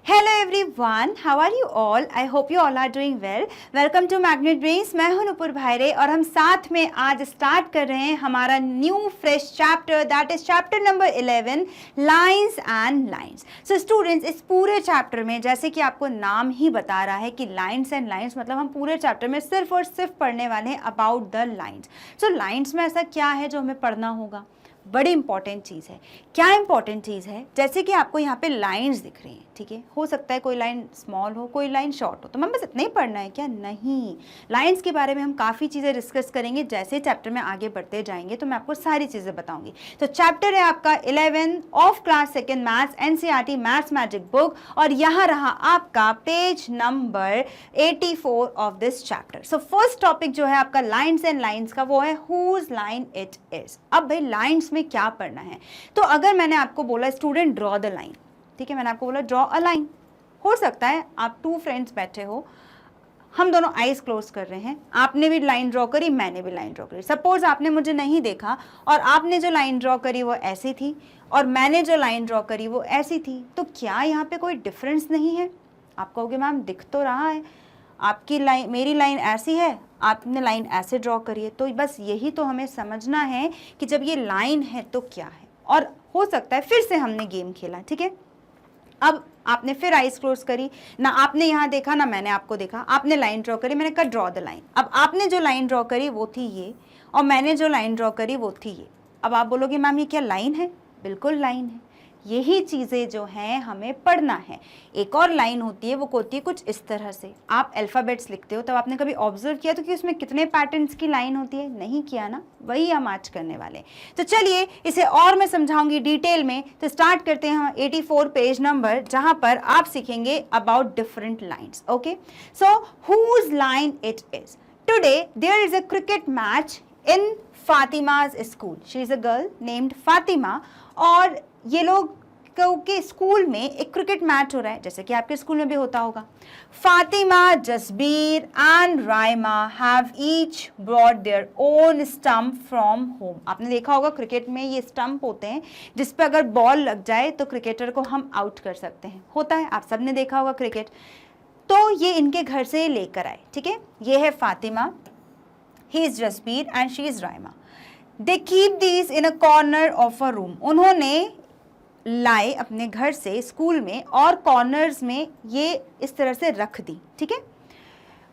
Hello everyone, how are you all? I hope you all are doing well. Welcome to Magnet Brains. मैं हूं नुपुर भायरे और हम साथ में आज स्टार्ट कर रहे हैं हमारा new fresh chapter, that is chapter number 11, lines and lines. So students, इस पूरे चैप्टर में जैसे कि आपको नाम ही बता रहा है कि लाइंस एंड लाइंस, मतलब हम पूरे चैप्टर में सिर्फ और सिर्फ पढ़ने वाले हैं about the lines. So lines में ऐसा क्या है जो हमें पढ़ना होगा? बड़ी इंपॉर्टेंट चीज़ है। क्या इंपॉर्टेंट चीज़ है? जैसे कि आपको यहाँ पे लाइंस दिख रही हैं, ठीक है, हो सकता है कोई लाइन स्मॉल हो, कोई लाइन शॉर्ट हो, तो मैम बस इतना ही पढ़ना है क्या? नहीं, लाइंस के बारे में हम काफ़ी चीज़ें डिस्कस करेंगे। जैसे चैप्टर में आगे बढ़ते जाएंगे तो मैं आपको सारी चीज़ें बताऊंगी। तो चैप्टर है आपका 11 of class second maths, NCERT maths magic book, और यहाँ रहा आपका page number 84 of this chapter. So first topic जो है आपका लाइंस एंड लाइंस का, वो है हुज लाइन इट इज। अब भाई लाइंस में क्या पढ़ना है? तो अगर मैंने आपको बोला स्टूडेंट ड्रॉ द लाइन, ठीक है, मैंने आपको बोला ड्रॉ अ लाइन, हो सकता है आप टू फ्रेंड्स बैठे हो, हम दोनों आईज क्लोज कर रहे हैं, आपने भी लाइन ड्रॉ करी, मैंने भी लाइन ड्रॉ करी। सपोज आपने मुझे नहीं देखा और आपने जो लाइन ड्रॉ करी वो ऐसी थी और मैंने जो लाइन ड्रॉ करी वो ऐसी थी, तो क्या यहाँ पे कोई डिफरेंस नहीं है? आप कहोगे मैम दिख तो रहा है, आपकी लाइन, मेरी लाइन ऐसी है, आपने लाइन ऐसे ड्रॉ करी है। तो बस यही तो हमें समझना है कि जब ये लाइन है तो क्या है। और हो सकता है फिर से हमने गेम खेला, ठीक है, अब आपने फिर आईज क्लोज करी ना, आपने यहाँ देखा ना मैंने आपको देखा, आपने लाइन ड्रॉ करी, मैंने कहा ड्रॉ द लाइन। अब आपने जो लाइन ड्रॉ करी वो थी ये, और मैंने जो लाइन ड्रॉ करी वो थी ये। अब आप बोलोगे मैम ये क्या लाइन है? बिल्कुल लाइन है। यही चीज़ें जो हैं हमें पढ़ना है। एक और लाइन होती है, वो होती है कुछ इस तरह से। आप अल्फ़ाबेट्स लिखते हो तब आपने कभी ऑब्जर्व किया तो कि उसमें कितने पैटर्न्स की लाइन होती है? नहीं किया ना, वही हम आज करने वाले हैं। तो चलिए इसे और मैं समझाऊंगी डिटेल में। तो स्टार्ट करते हैं हम 84 पेज नंबर, जहां पर आप सीखेंगे about different lines. Okay, so whose line it is. Today there is a cricket match in Fatima's school. She is a girl named Fatima, और ये लोग के स्कूल में एक क्रिकेट मैच हो रहा है, जैसे कि आपके स्कूल में भी होता होगा। Fatima, Jasbir and Raima have each brought their own stump from home. आपने देखा होगा क्रिकेट में ये स्टंप होते हैं जिस पे अगर बॉल लग जाए तो क्रिकेटर को हम आउट कर सकते हैं, होता है, आप सबने देखा होगा क्रिकेट। तो ये इनके घर से लेकर आए, ठीक है, ये है Fatima, he is Jasbir and she is Raima. They keep these in a corner of a room. उन्होंने लाए अपने घर से स्कूल में और कॉर्नर्स में ये इस तरह से रख दी, ठीक है।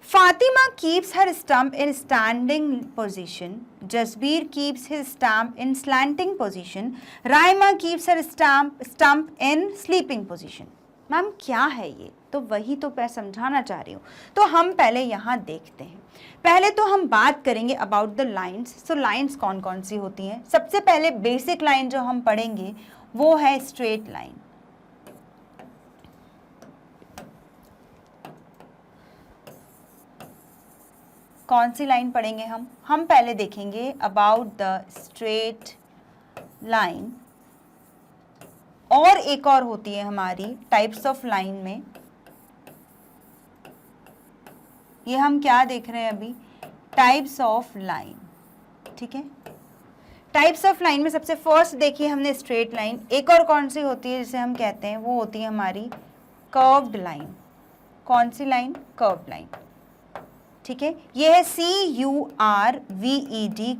फातिमा कीप्स हर स्टंप इन standing position, Jasbir keeps his stump इन slanting position, Raima keeps her stump इन स्लीपिंग पोजीशन। मैम क्या है ये? तो वही तो मैं समझाना चाह रही हूँ। तो हम पहले यहाँ देखते हैं। पहले तो हम बात करेंगे about the lines. So lines कौन कौन सी होती हैं? सबसे पहले बेसिक लाइन जो हम पढ़ेंगे वो है स्ट्रेट लाइन। कौन सी लाइन पढ़ेंगे हम पहले देखेंगे अबाउट द स्ट्रेट लाइन। और एक और होती है हमारी टाइप्स ऑफ लाइन में, ये हम क्या देख रहे हैं अभी? टाइप्स ऑफ लाइन, ठीक है। टाइप्स ऑफ लाइन में सबसे फर्स्ट देखिए हमने स्ट्रेट लाइन। एक और कौन सी होती है जिसे हम कहते हैं, वो होती है हमारी कर्व्ड लाइन। कौन सी लाइन? कर्व्ड लाइन, ठीक है। ये है CURVED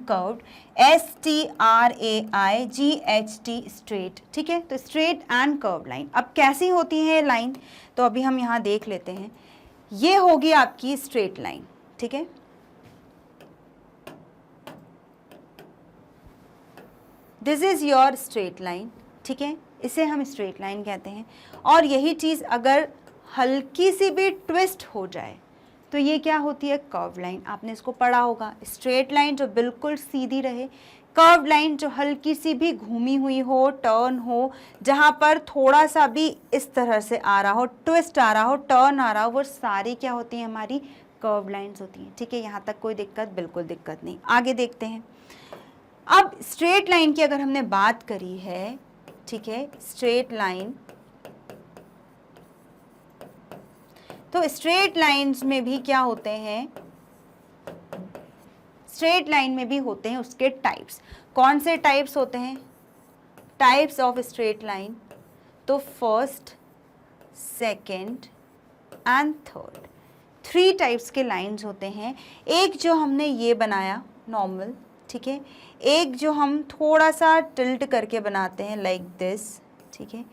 कर्व्ड, STRAIGHT स्ट्रेट, ठीक है। तो स्ट्रेट एंड कर्व्ड लाइन। अब कैसी होती है लाइन? तो अभी हम यहाँ देख लेते हैं। ये होगी आपकी स्ट्रेट लाइन, ठीक है। This is your straight line, ठीक है, इसे हम स्ट्रेट लाइन कहते हैं। और यही चीज़ अगर हल्की सी भी ट्विस्ट हो जाए तो ये क्या होती है? Curve line. आपने इसको पढ़ा होगा। स्ट्रेट लाइन जो बिल्कुल सीधी रहे, कर्व लाइन जो हल्की सी भी घूमी हुई हो, टर्न हो, जहाँ पर थोड़ा सा भी इस तरह से आ रहा हो, ट्विस्ट आ रहा हो, टर्न आ रहा हो, वो सारी क्या होती है? हमारी कर्व लाइन्स होती हैं, ठीक है। यहाँ तक कोई दिक्कत? बिल्कुल दिक्कत नहीं। आगे देखते हैं। अब स्ट्रेट लाइन की अगर हमने बात करी है, ठीक है, स्ट्रेट लाइन, तो स्ट्रेट लाइंस में भी क्या होते हैं? स्ट्रेट लाइन में भी होते हैं उसके टाइप्स। कौन से टाइप्स होते हैं? Types of straight line. तो first second and third. 3 types के लाइंस होते हैं। एक जो हमने ये बनाया नॉर्मल, ठीक है, एक जो हम थोड़ा सा टिल्ट करके बनाते हैं लाइक दिस, ठीक है,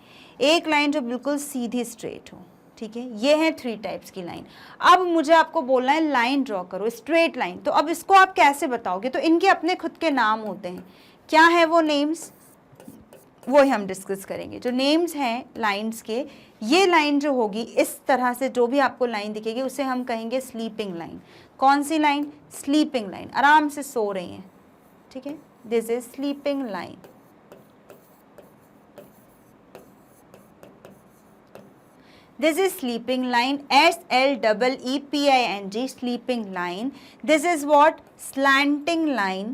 एक लाइन जो बिल्कुल सीधी स्ट्रेट हो, ठीक है। ये है 3 टाइप्स की लाइन। अब मुझे आपको बोलना है लाइन ड्रॉ करो, स्ट्रेट लाइन। तो अब इसको आप कैसे बताओगे? तो इनके अपने खुद के नाम होते हैं। क्या है वो नेम्स, वो ही हम डिस्कस करेंगे। जो नेम्स हैं लाइंस के, ये लाइन जो होगी इस तरह से, जो भी आपको लाइन दिखेगी उसे हम कहेंगे स्लीपिंग लाइन। कौन सी लाइन? स्लीपिंग लाइन, आराम से सो रही हैं, ठीक है, this is sleeping line. This is sleeping line, SLEEPING, sleeping line. This is what? Slanting line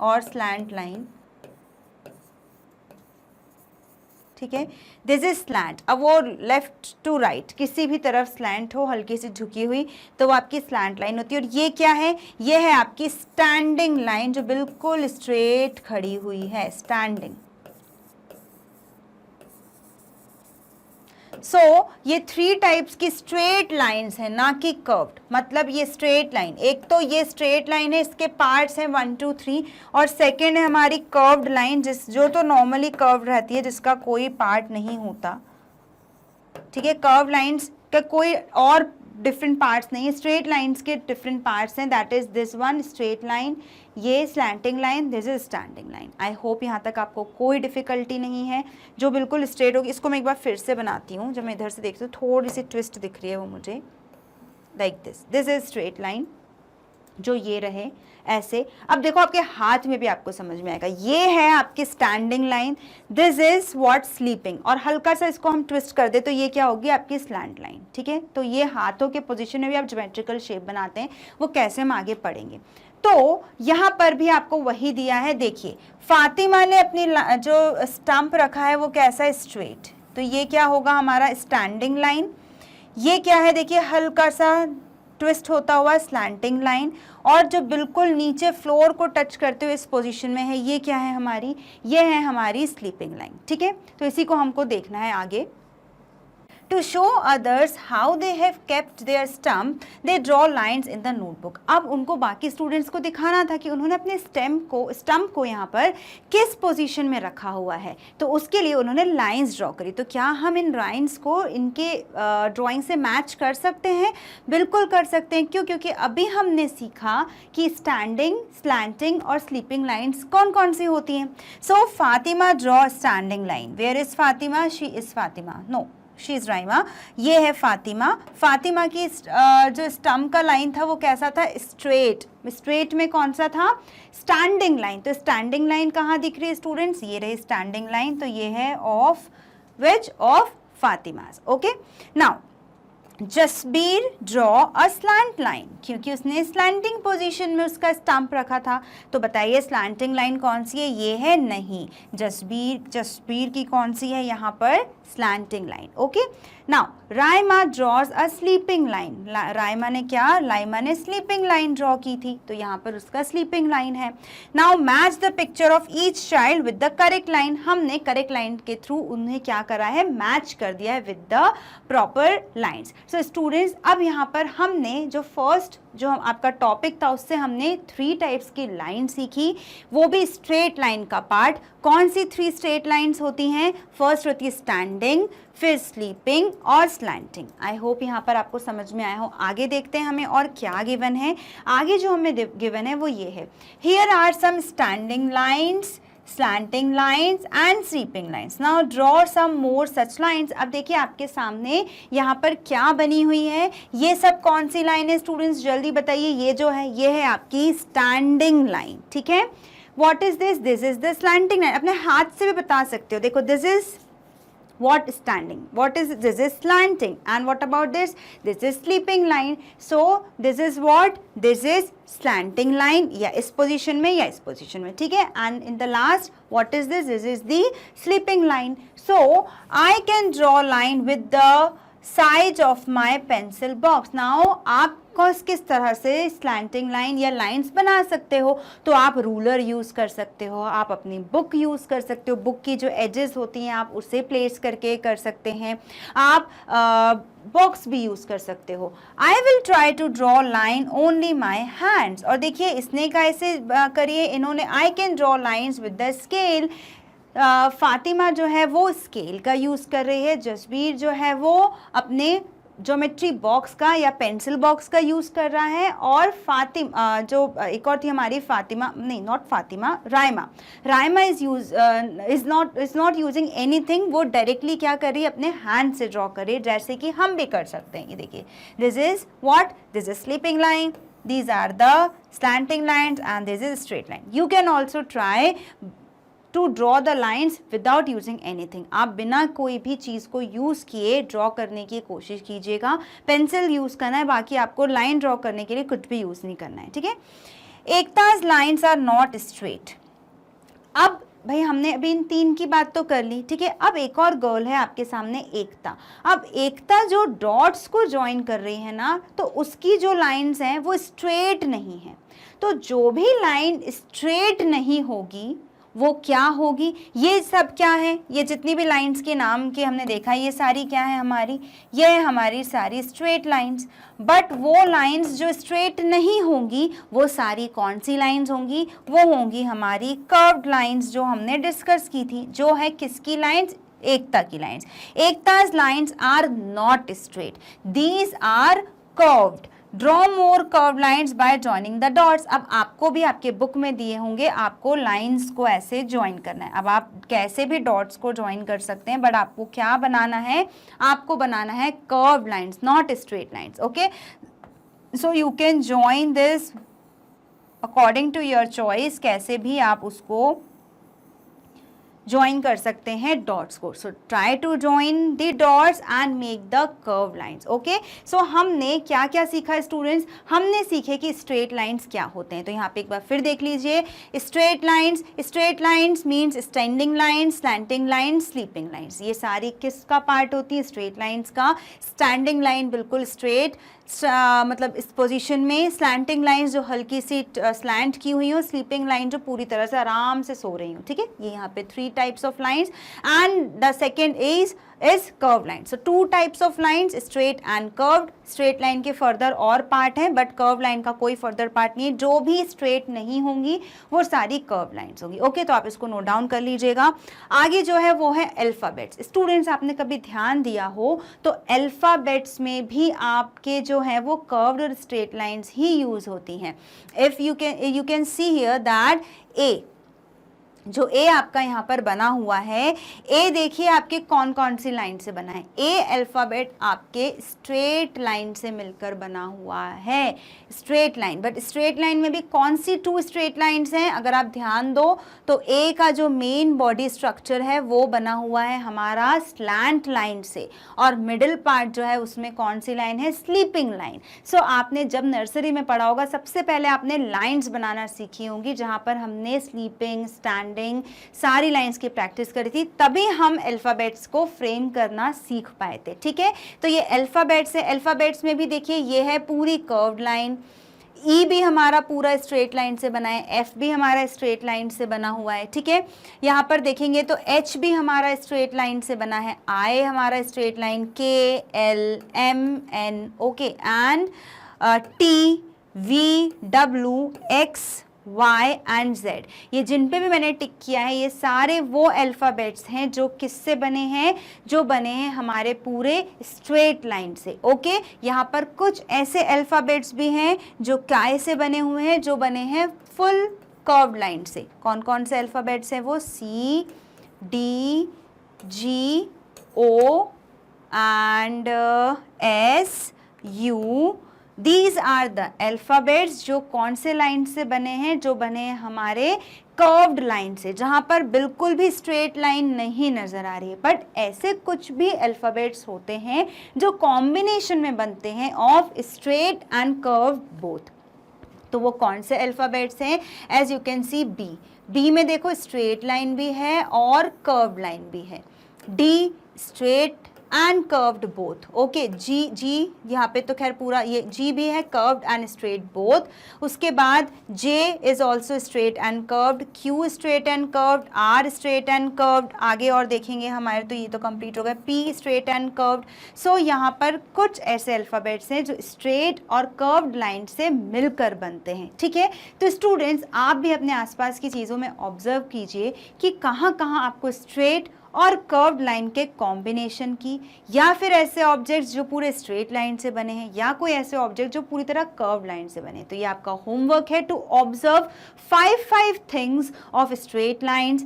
or slant line, ठीक है। This is slant. अब वो लेफ्ट टू राइट किसी भी तरफ स्लैंट हो, हल्की सी झुकी हुई, तो वो आपकी स्लैंट लाइन होती है। और ये क्या है? ये है आपकी स्टैंडिंग लाइन, जो बिल्कुल स्ट्रेट खड़ी हुई है, स्टैंडिंग। सो ये 3 टाइप्स की स्ट्रेट लाइंस हैं, ना कि कर्व्ड। मतलब ये स्ट्रेट लाइन, एक तो ये स्ट्रेट लाइन है, इसके पार्ट्स हैं 1 2 3, और सेकेंड है हमारी कर्व्ड लाइन, जो तो नॉर्मली कर्व्ड रहती है, जिसका कोई पार्ट नहीं होता, ठीक है। कर्व्ड लाइंस का कोई और डिफरेंट पार्ट्स नहीं है, स्ट्रेट लाइंस के डिफरेंट पार्ट्स हैं। That is this one straight line, ये slanting line, this is standing line. I hope यहाँ तक आपको कोई डिफिकल्टी नहीं है। जो बिल्कुल स्ट्रेट होगी, इसको मैं एक बार फिर से बनाती हूँ। जब मैं इधर से देखती हूँ थोड़ी सी ट्विस्ट दिख रही है वो मुझे, like this is straight line, जो ये रहे ऐसे। अब देखो आपके हाथ में भी आपको समझ में आएगा, ये है आपकी standing line, this is what sleeping. और हल्का सा इसको हम ट्विस्ट कर दे तो ये क्या होगी? आपकी स्लैंट लाइन, ठीक है। तो ये हाथों के पोजीशन में भी आप ज्योमेट्रिकल शेप बनाते हैं, वो कैसे हम आगे पढ़ेंगे। तो यहाँ पर भी आपको वही दिया है। देखिए फातिमा ने अपनी जो स्टंप रखा है वो कैसा है? स्ट्रेट। तो ये क्या होगा? हमारा स्टैंडिंग लाइन। ये क्या है? देखिए हल्का सा ट्विस्ट होता हुआ स्लैंटिंग लाइन। और जो बिल्कुल नीचे फ्लोर को टच करते हुए इस पोजीशन में है, ये क्या है हमारी? ये है हमारी स्लीपिंग लाइन, ठीक है। तो इसी को हमको देखना है आगे। To show others how they have kept their stump, they draw lines in the notebook. अब उनको बाकी स्टूडेंट्स को दिखाना था कि उन्होंने अपने स्टम्प को यहाँ पर किस पोजीशन में रखा हुआ है, तो उसके लिए उन्होंने लाइंस ड्रॉ करी। तो क्या हम इन लाइंस को इनके ड्राइंग से मैच कर सकते हैं? बिल्कुल कर सकते हैं। क्यों? क्योंकि अभी हमने सीखा कि स्टैंडिंग, स्लैंटिंग और स्लीपिंग लाइंस कौन कौन सी होती हैं। So Fatima draw standing line. Where is Fatima? She is Fatima, no she is Raima. ये है फातिमा। फातिमा की जो स्टम्प का लाइन था वो कैसा था? स्ट्रेट। स्ट्रेट में कौन सा था? Standing line. तो स्टैंडिंग लाइन कहाँ दिख रही है स्टूडेंट्स? ये रही स्टैंडिंग लाइन। तो ये है of which? Of Fatima's. Okay, now Jasbir draw a slant line, क्योंकि उसने स्लैंटिंग पोजीशन में उसका स्टंप रखा था। तो बताइए स्लैंटिंग लाइन कौन सी है? ये है नहीं। जसबीर की कौन सी है यहाँ पर? Slanting line. Okay, now Raima draws a sleeping line. Raima ने क्या? राइमा ने स्लीपिंग लाइन ड्रॉ की थी, तो यहाँ पर उसका स्लीपिंग लाइन है। Now match the picture of each child with the correct line. हमने करेक्ट लाइन के थ्रू उन्हें क्या करा है? मैच कर दिया है with the proper lines. So students, अब यहाँ पर हमने जो फर्स्ट जो आपका टॉपिक था उससे हमने 3 टाइप्स की लाइन सीखी, वो भी स्ट्रेट लाइन का पार्ट। कौन सी 3 स्ट्रेट लाइंस होती हैं? फर्स्ट होती है स्टैंडिंग, फिर स्लीपिंग और स्लैंटिंग। आई होप यहाँ पर आपको समझ में आया हो। आगे देखते हैं हमें और क्या गिवन है। आगे जो हमें गिवन है वो ये है, here are some standing lines, slanting lines and sleeping lines. Now draw some more such lines. अब देखिए आपके सामने यहाँ पर क्या बनी हुई है? ये सब कौन सी लाइन है स्टूडेंट्स? जल्दी बताइए। ये जो है ये है आपकी स्टैंडिंग लाइन, ठीक है। What is this? This is the slanting line. अपने हाथ से भी बता सकते हो। देखो this is what? Standing. What is this? Is slanting. And what about this? This is sleeping line. So this is what? This is slanting line. या इस पोजीशन में या इस पोजीशन में, ठीक है। And in the last, what is this? This is the sleeping line. So I can draw line with the side of my pencil box. Now आप किस तरह से स्लैंटिंग लाइन या लाइंस बना सकते हो, तो आप रूलर यूज़ कर सकते हो, आप अपनी बुक यूज़ कर सकते हो, बुक की जो एजेस होती हैं आप उसे प्लेस करके कर सकते हैं, आप बॉक्स भी यूज़ कर सकते हो। I will try to draw line only my hands. और देखिए इसने कैसे करिए, इन्होंने I can draw lines with the scale. Fatima जो है वो स्केल का यूज़ कर रही है, जसबीर जो है वो अपने ज्योमेट्री बॉक्स का या पेंसिल बॉक्स का यूज़ कर रहा है, और फातिमा जो एक और थी हमारी फातिमा, नहीं not Fatima, Raima is not using anything. वो डायरेक्टली क्या कर रही है, अपने हैंड से ड्रॉ कर रही है, जैसे कि हम भी कर सकते हैं। ये देखिए, this is what, this is sleeping line, these are the slanting lines and this is straight line. You can also try to draw the lines without using anything. आप बिना कोई भी चीज़ को यूज़ किए ड्रॉ करने की कोशिश कीजिएगा। पेंसिल यूज़ करना है, बाकी आपको लाइन ड्रॉ करने के लिए कुछ भी यूज़ नहीं करना है, ठीक है। Ekta's lines are not straight. अब भाई हमने अभी इन तीन की बात तो कर ली, ठीक है। अब एक और गर्ल है आपके सामने, एकता। अब एकता जो डॉट्स को ज्वाइन कर रही है ना, तो उसकी जो लाइंस हैं वो स्ट्रेट नहीं है। तो जो भी लाइन स्ट्रेट नहीं होगी वो क्या होगी, ये सब क्या है, ये जितनी भी लाइंस के नाम के हमने देखा, ये सारी क्या है हमारी, ये है हमारी सारी स्ट्रेट लाइंस। बट वो लाइंस जो स्ट्रेट नहीं होंगी वो सारी कौन सी लाइंस होंगी, वो होंगी हमारी कर्व्ड लाइंस, जो हमने डिस्कस की थी, जो है किसकी लाइंस, एकता की lines. Ekta's lines are not straight, these are curved. Draw more curve lines by joining the dots. अब आपको भी आपके बुक में दिए होंगे, आपको लाइंस को ऐसे ज्वाइन करना है। अब आप कैसे भी डॉट्स को ज्वाइन कर सकते हैं, बट आपको क्या बनाना है, आपको बनाना है curve lines, not straight lines, okay. So you can join this according to your choice, कैसे भी आप उसको ज्वाइन कर सकते हैं डॉट्स को। So try to join the dots and make the curve lines, okay. So हमने क्या क्या सीखा स्टूडेंट्स, हमने सीखे कि स्ट्रेट लाइंस क्या होते हैं। तो यहाँ पे एक बार फिर देख लीजिए, straight lines means standing lines, slanting lines, sleeping lines. ये सारी किसका पार्ट होती है, स्ट्रेट लाइंस का। स्टैंडिंग लाइन बिल्कुल स्ट्रेट, मतलब इस पोजीशन में, स्लैंटिंग लाइंस जो हल्की सी स्लैंट की हुई हो, स्लीपिंग लाइन जो पूरी तरह से आराम से सो रही हो, ठीक है। ये यहाँ पे 3 types of lines and the second is curve line. So 2 types of lines, straight and curved. Straight line के फर्दर और पार्ट है, बट कर्व लाइन का कोई फर्दर पार्ट नहीं है। जो भी स्ट्रेट नहीं होंगी वो सारी कर्व लाइंस होंगी, ओके। तो आप इसको नोट डाउन कर लीजिएगा। आगे जो है वो है अल्फ़ाबेट्स। स्टूडेंट्स आपने कभी ध्यान दिया हो तो अल्फ़ाबेट्स में भी आपके जो है वो कर्व्ड और स्ट्रेट लाइंस ही यूज होती हैं। If you can see here that A, जो ए आपका यहाँ पर बना हुआ है, ए देखिए आपके कौन कौन सी लाइन से बना है। ए अल्फ़ाबेट आपके स्ट्रेट लाइन से मिलकर बना हुआ है, straight line. But straight line में भी कौन सी 2 स्ट्रेट लाइन्स हैं, अगर आप ध्यान दो तो ए का जो मेन बॉडी स्ट्रक्चर है वो बना हुआ है हमारा स्लैंट लाइन से, और मिडिल पार्ट जो है उसमें कौन सी लाइन है, स्लीपिंग लाइन। सो आपने जब नर्सरी में पढ़ा होगा, सबसे पहले आपने लाइन्स बनाना सीखी होंगी, जहाँ पर हमने स्लीपिंग, स्टैंड सारी लाइंस की प्रैक्टिस करी थी, तभी हम अल्फाबेट्स को फ्रेम करना सीख पाए थे, ठीक है। तो ये अल्फाबेट्स है। अल्फाबेट्स में भी देखिए ये है पूरी कर्व्ड लाइन, ई भी हमारा पूरा स्ट्रेट लाइन से बना है, एफ भी हमारा स्ट्रेट लाइन से बना हुआ है, ठीक है। यहाँ पर देखेंगे तो एच भी हमारा स्ट्रेट लाइन से बना है, आई हमारा straight line, K, L, M, N, okay, and T, V, W, X, Y and Z। ये जिन पे भी मैंने टिक किया है ये सारे वो अल्फ़ाबेट्स हैं जो किससे बने हैं, जो बने हैं हमारे पूरे स्ट्रेट लाइन से, ओके। यहाँ पर कुछ ऐसे अल्फ़ाबेट्स भी हैं जो काय से बने हुए हैं, जो बने हैं फुल कर्व्ड लाइन से। कौन कौन से अल्फ़ाबेट्स हैं वो, C, D, G, O and S, U। These are the alphabets जो कौन से लाइन से बने हैं, जो बने हैं हमारे कर्व्ड लाइन से, जहाँ पर बिल्कुल भी स्ट्रेट लाइन नहीं नज़र आ रही है। बट ऐसे कुछ भी अल्फ़ाबेट्स होते हैं जो कॉम्बिनेशन में बनते हैं of straight and curve both. तो वो कौन से अल्फ़ाबेट्स हैं, as you can see B में देखो स्ट्रेट लाइन भी है और कर्व्ड लाइन भी है। D straight and curved both. Okay, G यहाँ पे तो खैर पूरा ये जी भी है, कर्व्ड एंड स्ट्रेट बोथ। उसके बाद J is also straight and curved, Q straight and curved, R straight and curved, आगे और देखेंगे हमारे, तो ये तो कंप्लीट हो गया, पी स्ट्रेट एंड कर्व्ड। सो यहाँ पर कुछ ऐसे अल्फ़ाबेट्स हैं जो स्ट्रेट और कर्व्ड लाइन से मिलकर बनते हैं। ठीक है, तो स्टूडेंट्स आप भी अपने आसपास की चीज़ों में ऑब्जर्व कीजिए कि कहाँ कहाँ आपको स्ट्रेट और कर्व्ड लाइन के कॉम्बिनेशन की, या फिर ऐसे ऑब्जेक्ट्स जो पूरे स्ट्रेट लाइन से बने हैं, या कोई ऐसे ऑब्जेक्ट जो पूरी तरह कर्व्ड लाइन से बने। तो ये आपका होमवर्क है, to observe 5 things of straight lines,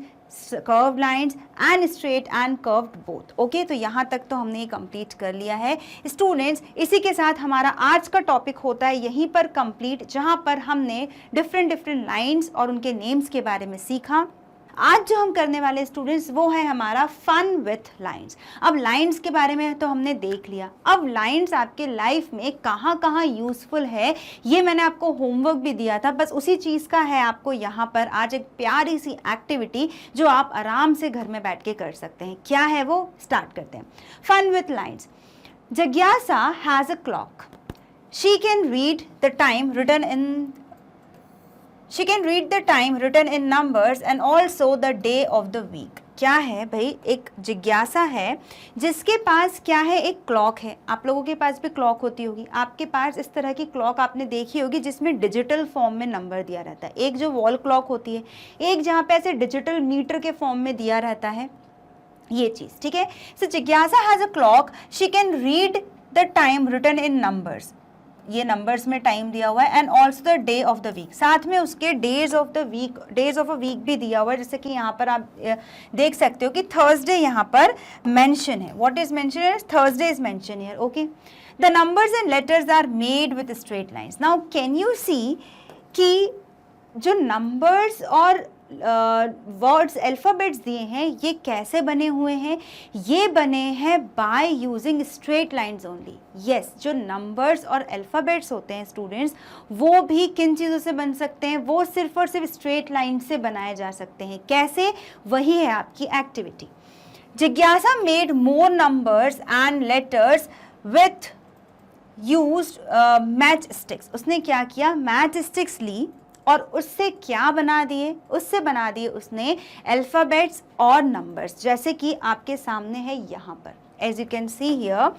curved lines and straight and curved both. Okay, तो यहाँ तक तो हमने ये कंप्लीट कर लिया है स्टूडेंट्स। इसी के साथ हमारा आज का टॉपिक होता है यहीं पर कंप्लीट, जहाँ पर हमने डिफरेंट लाइंस और उनके नेम्स के बारे में सीखा। आज जो हम करने वाले स्टूडेंट्स वो है हमारा फन विथ लाइंस। अब लाइंस के बारे में तो हमने देख लिया, अब लाइंस आपके लाइफ में कहाँ कहाँ यूजफुल है ये मैंने आपको होमवर्क भी दिया था, बस उसी चीज़ का है आपको यहाँ पर आज एक प्यारी सी एक्टिविटी जो आप आराम से घर में बैठ के कर सकते हैं। क्या है वो, स्टार्ट करते हैं। Fun with lines. जिज्ञासा has a clock, she can read the time written in She can read the time written in numbers and also the day of the week। क्या है भाई, एक जिज्ञासा है जिसके पास क्या है, एक क्लॉक है। आप लोगों के पास भी क्लॉक होती होगी, आपके पास इस तरह की क्लॉक आपने देखी होगी जिसमें डिजिटल फॉर्म में नंबर दिया रहता है। एक जो वॉल क्लॉक होती है, एक जहाँ पे ऐसे डिजिटल मीटर के फॉर्म में दिया रहता है, ये चीज़। ठीक है, सो जिज्ञासा has a clock, she can read the time written in numbers, ये नंबर्स में टाइम दिया हुआ है, and also the day of the week, साथ में उसके days of the week, days of a week भी दिया हुआ है। जैसे कि यहाँ पर आप देख सकते हो कि थर्सडे यहाँ पर मेंशन है। व्हाट इज मेंशन है, Thursday is mention here. Okay, the numbers and letters are made with straight lines. Now can you see कि जो नंबर्स और वर्ड्स अल्फ़ाबेट्स दिए हैं ये कैसे बने हुए हैं, ये बने हैं bye using straight lines only. Yes, जो नंबर्स और अल्फ़ाबेट्स होते हैं स्टूडेंट्स, वो भी किन चीज़ों से बन सकते हैं, वो सिर्फ और सिर्फ स्ट्रेट लाइन से बनाए जा सकते हैं। कैसे, वही है आपकी एक्टिविटी। जिज्ञासा made more numbers and letters with used match sticks. उसने क्या किया, मैच स्टिक्स ली और उससे क्या बना दिए, उससे बना दिए उसने अल्फ़ाबेट्स और नंबर्स, जैसे कि आपके सामने है यहाँ पर। As you can see here,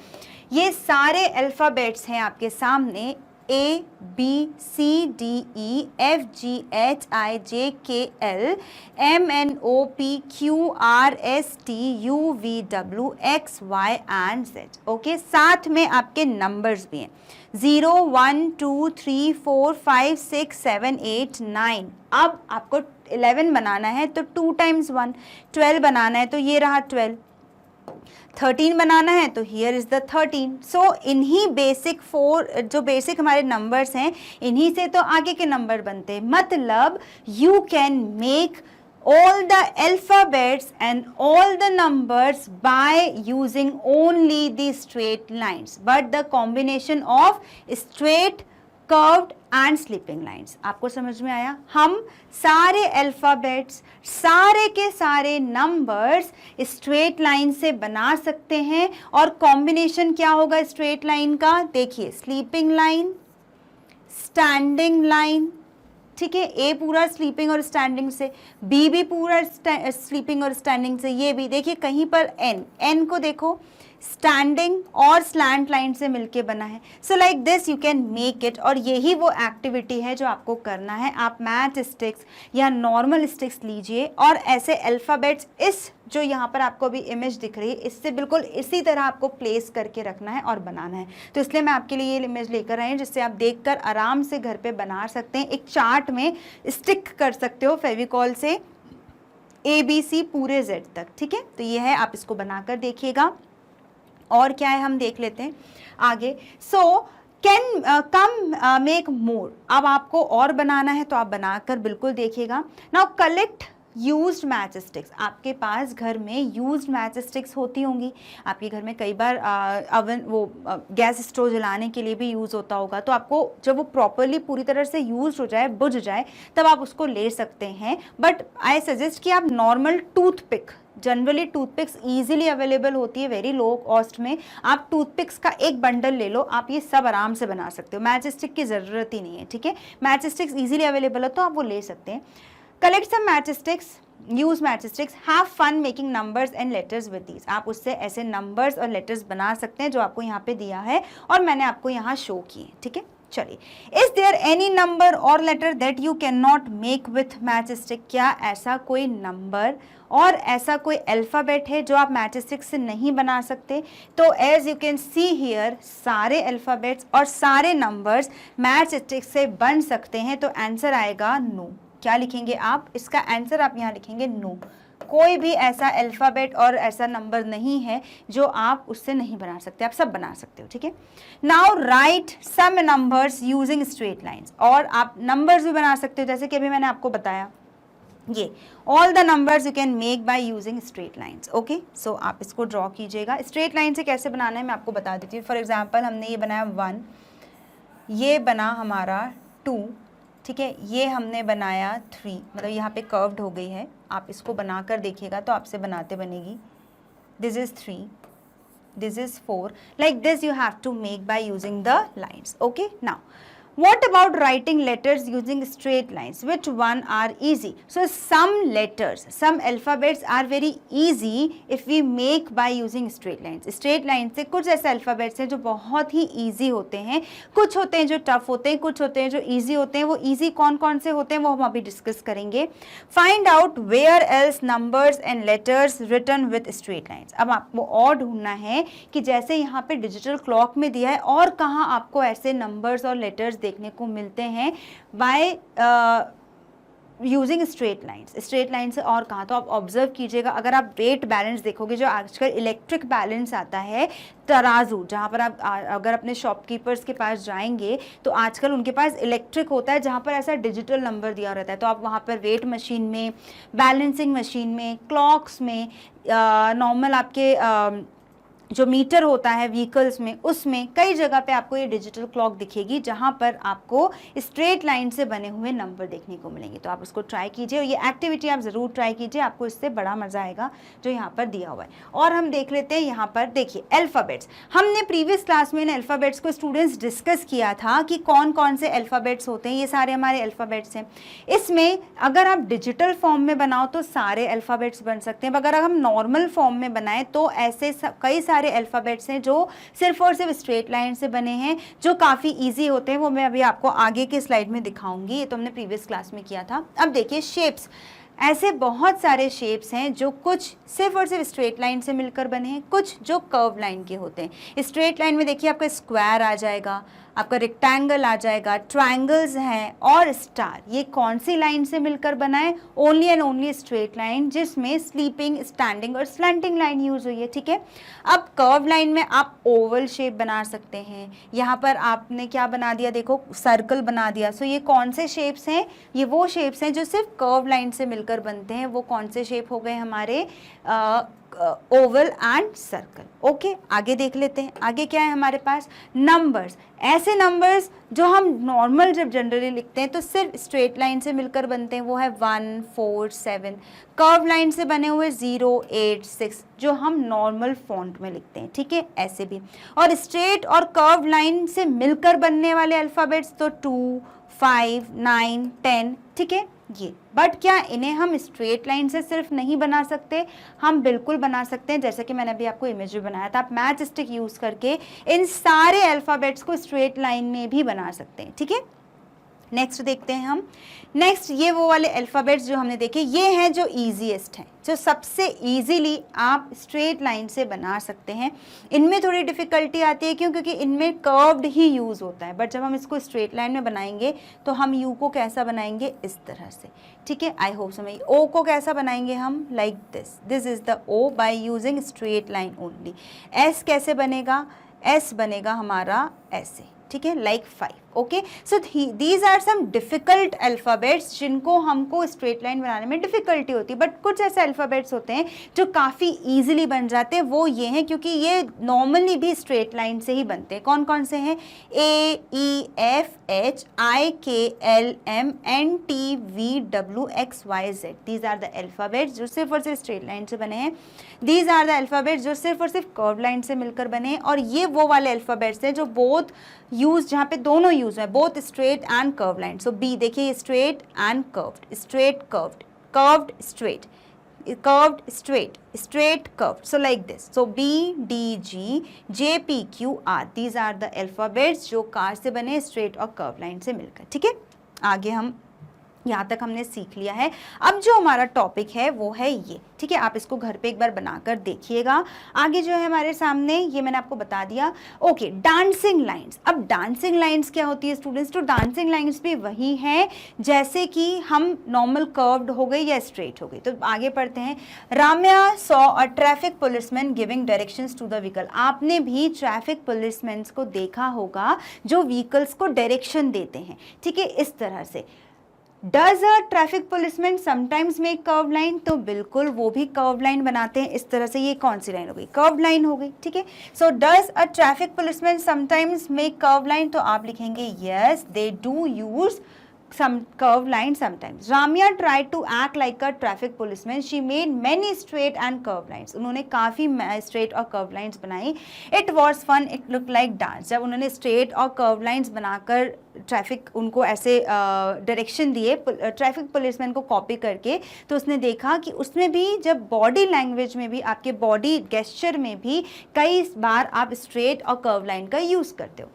ये सारे अल्फ़ाबेट्स हैं आपके सामने, A B C D E F G H I J K L M N O P Q R S T U V W X Y and Z। Okay, साथ में आपके numbers भी हैं, 0 1 2 3 4 5 6 7 8 9। अब आपको 11 बनाना है तो 2 times 1, 12 बनाना है तो ये रहा 12, 13 बनाना है तो हियर इज द 13। सो इन्हीं बेसिक 4 जो बेसिक हमारे नंबर्स हैं, इन्हीं से तो आगे के नंबर बनते हैं। मतलब you can make all the alphabets and all the numbers by using only the straight lines, but the combination of straight, curved and sleeping lines। आपको समझ में आया, हम सारे अल्फ़ाबेट्स, सारे के सारे नंबर्स स्ट्रेट लाइन से बना सकते हैं। और कॉम्बिनेशन क्या होगा स्ट्रेट लाइन का, देखिए, स्लीपिंग लाइन, स्टैंडिंग लाइन। ठीक है, ए पूरा स्लीपिंग और स्टैंडिंग से, बी भी पूरा स्लीपिंग और स्टैंडिंग से, ये भी देखिए कहीं पर एन को देखो स्टैंडिंग और स्लैंट लाइन से मिलके बना है। सो like this you can make it. और यही वो एक्टिविटी है जो आपको करना है। आप मैच स्टिक्स या नॉर्मल स्टिक्स लीजिए और ऐसे अल्फ़ाबेट्स, इस जो यहाँ पर आपको अभी इमेज दिख रही है, इससे बिल्कुल इसी तरह आपको प्लेस करके रखना है और बनाना है। तो इसलिए मैं आपके लिए ये इमेज लेकर आई हूँ जिससे आप देखकर आराम से घर पे बना सकते हैं। एक चार्ट में स्टिक कर सकते हो फेविकॉल से ABC पूरे Z तक। ठीक है, तो ये है, आप इसको बनाकर देखिएगा। और क्या है हम देख लेते हैं आगे। So can come make more. अब आपको और बनाना है तो आप बनाकर बिल्कुल देखिएगा। Now collect used match sticks. आपके पास घर में यूज्ड मैच स्टिक्स होती होंगी, आपके घर में कई बार अवन वो गैस स्टोव जलाने के लिए भी यूज़ होता होगा। तो आपको जब वो प्रॉपरली पूरी तरह से यूज हो जाए, बुझ जाए, तब आप उसको ले सकते हैं। बट आई सजेस्ट कि आप normal toothpick, generally toothpicks easily available होती है वेरी लो कॉस्ट में। आप टूथपिक्स का एक बंडल ले लो, आप ये सब आराम से बना सकते हो, मैच स्टिक की ज़रूरत ही नहीं है, ठीक है। मैच स्टिक्स ईजिली अवेलेबल है तो आप वो ले सकते हैं। Collect some match sticks, use match sticks, have fun making numbers and letters with these. आप उससे ऐसे नंबर्स और लेटर्स बना सकते हैं जो आपको यहाँ पे दिया है और मैंने आपको यहाँ शो किए, ठीक है। चलिए, इज देयर एनी नंबर और letter that you can not make with matchstick? क्या ऐसा कोई नंबर और ऐसा कोई अल्फ़ाबेट है जो आप मैच स्टिक से नहीं बना सकते? तो as you can see here, सारे अल्फ़ाबेट्स और सारे नंबर्स मैच स्टिक से बन सकते हैं, तो आंसर आएगा नो। क्या लिखेंगे आप? इसका आंसर आप यहाँ लिखेंगे नो। कोई भी ऐसा अल्फ़ाबेट और ऐसा नंबर नहीं है जो आप उससे नहीं बना सकते, आप सब बना सकते हो, ठीक है। Now write some numbers using straight lines, और आप नंबर्स भी बना सकते हो, जैसे कि अभी मैंने आपको बताया ये all the numbers you can make by using straight lines. Okay, so आप इसको ड्रॉ कीजिएगा। स्ट्रेट लाइन से कैसे बनाना है मैं आपको बता देती हूँ। फॉर एग्जाम्पल, हमने ये बनाया 1, ये बना हमारा 2, ठीक है, ये हमने बनाया 3, मतलब यहाँ पे कर्व्ड हो गई है। आप इसको बना कर देखिएगा तो आपसे बनाते बनेगी। This is 3, this is 4, like this you have to make by using the lines. Okay, now what about writing letters using straight lines? Which one are easy? So some letters, some alphabets are very easy if we make by using straight lines. Straight lines से कुछ ऐसे alphabets हैं जो बहुत ही easy होते हैं, कुछ होते हैं जो tough होते हैं, कुछ होते हैं जो easy होते हैं। वो easy कौन कौन से होते हैं वो हम अभी discuss करेंगे। Find out where else numbers and letters written with straight lines. अब आपको और ढूंढना है कि जैसे यहाँ पे digital clock में दिया है और कहाँ आपको ऐसे numbers और letters देखने को मिलते हैं bye using straight lines. Straight line से और कहाँ, तो आप ऑब्जर्व कीजिएगा। अगर आप वेट बैलेंस देखोगे, जो आजकल इलेक्ट्रिक बैलेंस आता है, तराजू, जहाँ पर आप अगर अपने शॉपकीपर्स के पास जाएंगे तो आजकल उनके पास इलेक्ट्रिक होता है जहाँ पर ऐसा डिजिटल नंबर दिया रहता है। तो आप वहाँ पर वेट मशीन में, बैलेंसिंग मशीन में, क्लॉक्स में, नॉर्मल आपके जो मीटर होता है व्हीकल्स में, उसमें कई जगह पे आपको ये डिजिटल क्लॉक दिखेगी जहाँ पर आपको स्ट्रेट लाइन से बने हुए नंबर देखने को मिलेंगे। तो आप उसको ट्राई कीजिए और ये एक्टिविटी आप ज़रूर ट्राई कीजिए, आपको इससे बड़ा मज़ा आएगा जो यहाँ पर दिया हुआ है। और हम देख लेते हैं यहाँ पर, देखिए अल्फ़ाबेट्स। हमने प्रीवियस क्लास में इन अल्फ़ाबेट्स को स्टूडेंट्स डिस्कस किया था कि कौन कौन से अल्फ़ाबेट्स होते हैं। ये सारे हमारे अल्फ़ाबेट्स हैं। इसमें अगर आप डिजिटल फॉर्म में बनाओ तो सारे अल्फ़ाबेट्स बन सकते हैं, अगर हम नॉर्मल फॉर्म में बनाएं तो ऐसे कई सारे अल्फ़ाबेट्स हैं जो सिर्फ और सिर्फ स्ट्रेट लाइन से बने हैं, जो काफ़ी इजी होते हैं। वो मैं अभी आपको आगे के स्लाइड में दिखाऊंगी, ये तो हमने प्रीवियस क्लास में किया था। अब देखिए शेप्स, ऐसे बहुत सारे शेप्स हैं जो कुछ सिर्फ और सिर्फ स्ट्रेट लाइन से मिलकर बने हैं, कुछ जो कर्व लाइन के होते हैं। स्ट्रेट लाइन में देखिए आपका स्क्वायर आ जाएगा, आपका रेक्टेंगल आ जाएगा, ट्रायंगल्स हैं और स्टार। ये कौन सी लाइन से मिलकर बना है? Only and only straight line, जिसमें स्लीपिंग, स्टैंडिंग और स्लैंटिंग लाइन यूज हुई है, ठीक है। अब कर्व लाइन में आप ओवल शेप बना सकते हैं। यहाँ पर आपने क्या बना दिया, देखो सर्कल बना दिया। सो ये कौन से शेप्स हैं? ये वो शेप्स हैं जो सिर्फ कर्व लाइन से मिलकर बनते हैं। वो कौन से शेप हो गए हमारे? Oval and circle. ओके, आगे देख लेते हैं। आगे क्या है हमारे पास? नंबर्स। ऐसे नंबर्स जो हम नॉर्मल जब जनरली लिखते हैं तो सिर्फ स्ट्रेट लाइन से मिलकर बनते हैं, वो है 1, 4, 7। कर्व लाइन से बने हुए 0, 8, 6, जो हम नॉर्मल फॉन्ट में लिखते हैं, ठीक है, ऐसे भी। और स्ट्रेट और कर्व लाइन से मिलकर बनने वाले अल्फ़ाबेट्स तो 2, 5, 9, 10, ठीक है, ये। बट क्या इन्हें हम स्ट्रेट लाइन से सिर्फ नहीं बना सकते? हम बिल्कुल बना सकते हैं, जैसे कि मैंने अभी आपको इमेज में बनाया था। आप मैच स्टिक यूज़ करके इन सारे अल्फ़ाबेट्स को स्ट्रेट लाइन में भी बना सकते हैं, ठीक है। नेक्स्ट देखते हैं हम। नेक्स्ट ये वो वाले अल्फ़ाबेट्स जो हमने देखे, ये हैं जो ईजीएस्ट हैं, जो सबसे ईजीली आप स्ट्रेट लाइन से बना सकते हैं। इनमें थोड़ी डिफ़िकल्टी आती है, क्यों? क्योंकि इनमें कर्व्ड ही यूज़ होता है। बट जब हम इसको स्ट्रेट लाइन में बनाएंगे तो हम यू को कैसा बनाएंगे? इस तरह से, ठीक है। आई होप समझ। ओ को कैसा बनाएंगे हम? Like this. This is the O by using straight line only. S कैसे बनेगा? एस बनेगा हमारा ऐसे, ठीक है, like 5। Okay, so these are some difficult alphabets जिनको हमको स्ट्रेट लाइन बनाने में डिफिकल्टी होती है, बट कुछ ऐसे अल्फ़ाबेट्स होते हैं जो काफ़ी ईजिली बन जाते हैं। वो ये हैं क्योंकि ये नॉर्मली भी स्ट्रेट लाइन से ही बनते हैं। कौन कौन से हैं? ए, ई, F, H, I, K, L, M, N, T, V, W, X, Y, Z. These are the alphabets जो सिर्फ और सिर्फ स्ट्रेट लाइन से बने हैं। दीज आर द अल्फ़ाबेट्स जो सिर्फ और सिर्फ कर्व लाइन से मिलकर बने हैं। और ये वो वाले अल्फ़ाबेट्स हैं जो बोथ यूज, जहाँ पे दोनों यूज है, both straight and curve line. So B देखिए, straight and curved, straight curved, curved straight, curved straight, straight curved, so like this. So B, D, G, J, P, Q, R, these are the alphabets जो car से बने straight और curve line से मिलकर। ठीक है, आगे हम यहाँ तक हमने सीख लिया है। अब जो हमारा टॉपिक है वो है ये, ठीक है, आप इसको घर पे एक बार बनाकर देखिएगा। आगे जो है हमारे सामने, ये मैंने आपको बता दिया। Okay, dancing lines. अब डांसिंग लाइंस क्या होती है स्टूडेंट्स? तो डांसिंग लाइंस भी वही है जैसे कि हम नॉर्मल कर्व्ड हो गई या स्ट्रेट हो गई। तो आगे पढ़ते हैं। Ramya saw a traffic policeman giving directions to the vehicle. आपने भी ट्रैफिक पुलिसमैन को देखा होगा जो व्हीकल्स को डायरेक्शन देते हैं, ठीक है, इस तरह से। Does a traffic policeman sometimes make curve line? तो बिल्कुल वो भी कर्व लाइन बनाते हैं इस तरह से। ये कौन सी लाइन हो गई? कर्व लाइन हो गई, ठीक है। So does a traffic policeman sometimes make curve line? तो आप लिखेंगे yes, they do use some curved line sometimes. Ramya tried to act like a traffic policeman. She made many straight and curved lines. उन्होंने काफ़ी straight और curved lines बनाई. It was fun. It looked like dance. जब उन्होंने straight और curved lines बनाकर traffic उनको ऐसे डायरेक्शन दिए ट्रैफिक पुलिसमैन को कॉपी करके, तो उसने देखा कि उसमें भी, जब बॉडी लैंग्वेज में भी, आपके बॉडी गेस्चर में भी कई बार आप स्ट्रेट और कर्व लाइन का यूज़ करते हो।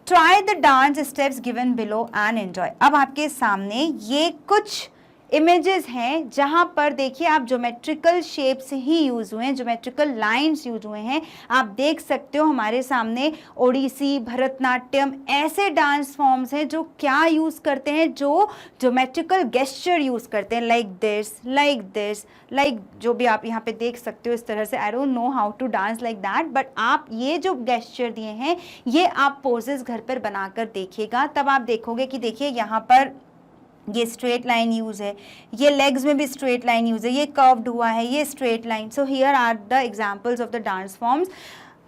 Try the dance steps given below and enjoy. अब आपके सामने ये कुछ इमेजेस हैं जहां पर देखिए आप ज्योमेट्रिकल शेप्स ही यूज़ हुए हैं, ज्योमेट्रिकल लाइंस यूज हुए हैं। आप देख सकते हो हमारे सामने ओडिसी, भरतनाट्यम, ऐसे डांस फॉर्म्स हैं जो क्या यूज़ करते हैं, जो ज्योमेट्रिकल गेस्चर यूज़ करते हैं, like this, like this, like जो भी आप यहाँ पे देख सकते हो इस तरह से। I don't know how to dance like that, but आप ये जो गेस्चर दिए हैं ये आप पोजेस घर पर बनाकर देखिएगा, तब आप देखोगे कि देखिए यहाँ पर ये स्ट्रेट लाइन यूज है, ये लेग्स में भी स्ट्रेट लाइन यूज है, ये कर्व्ड हुआ है, ये straight line. So here are the examples of the dance forms.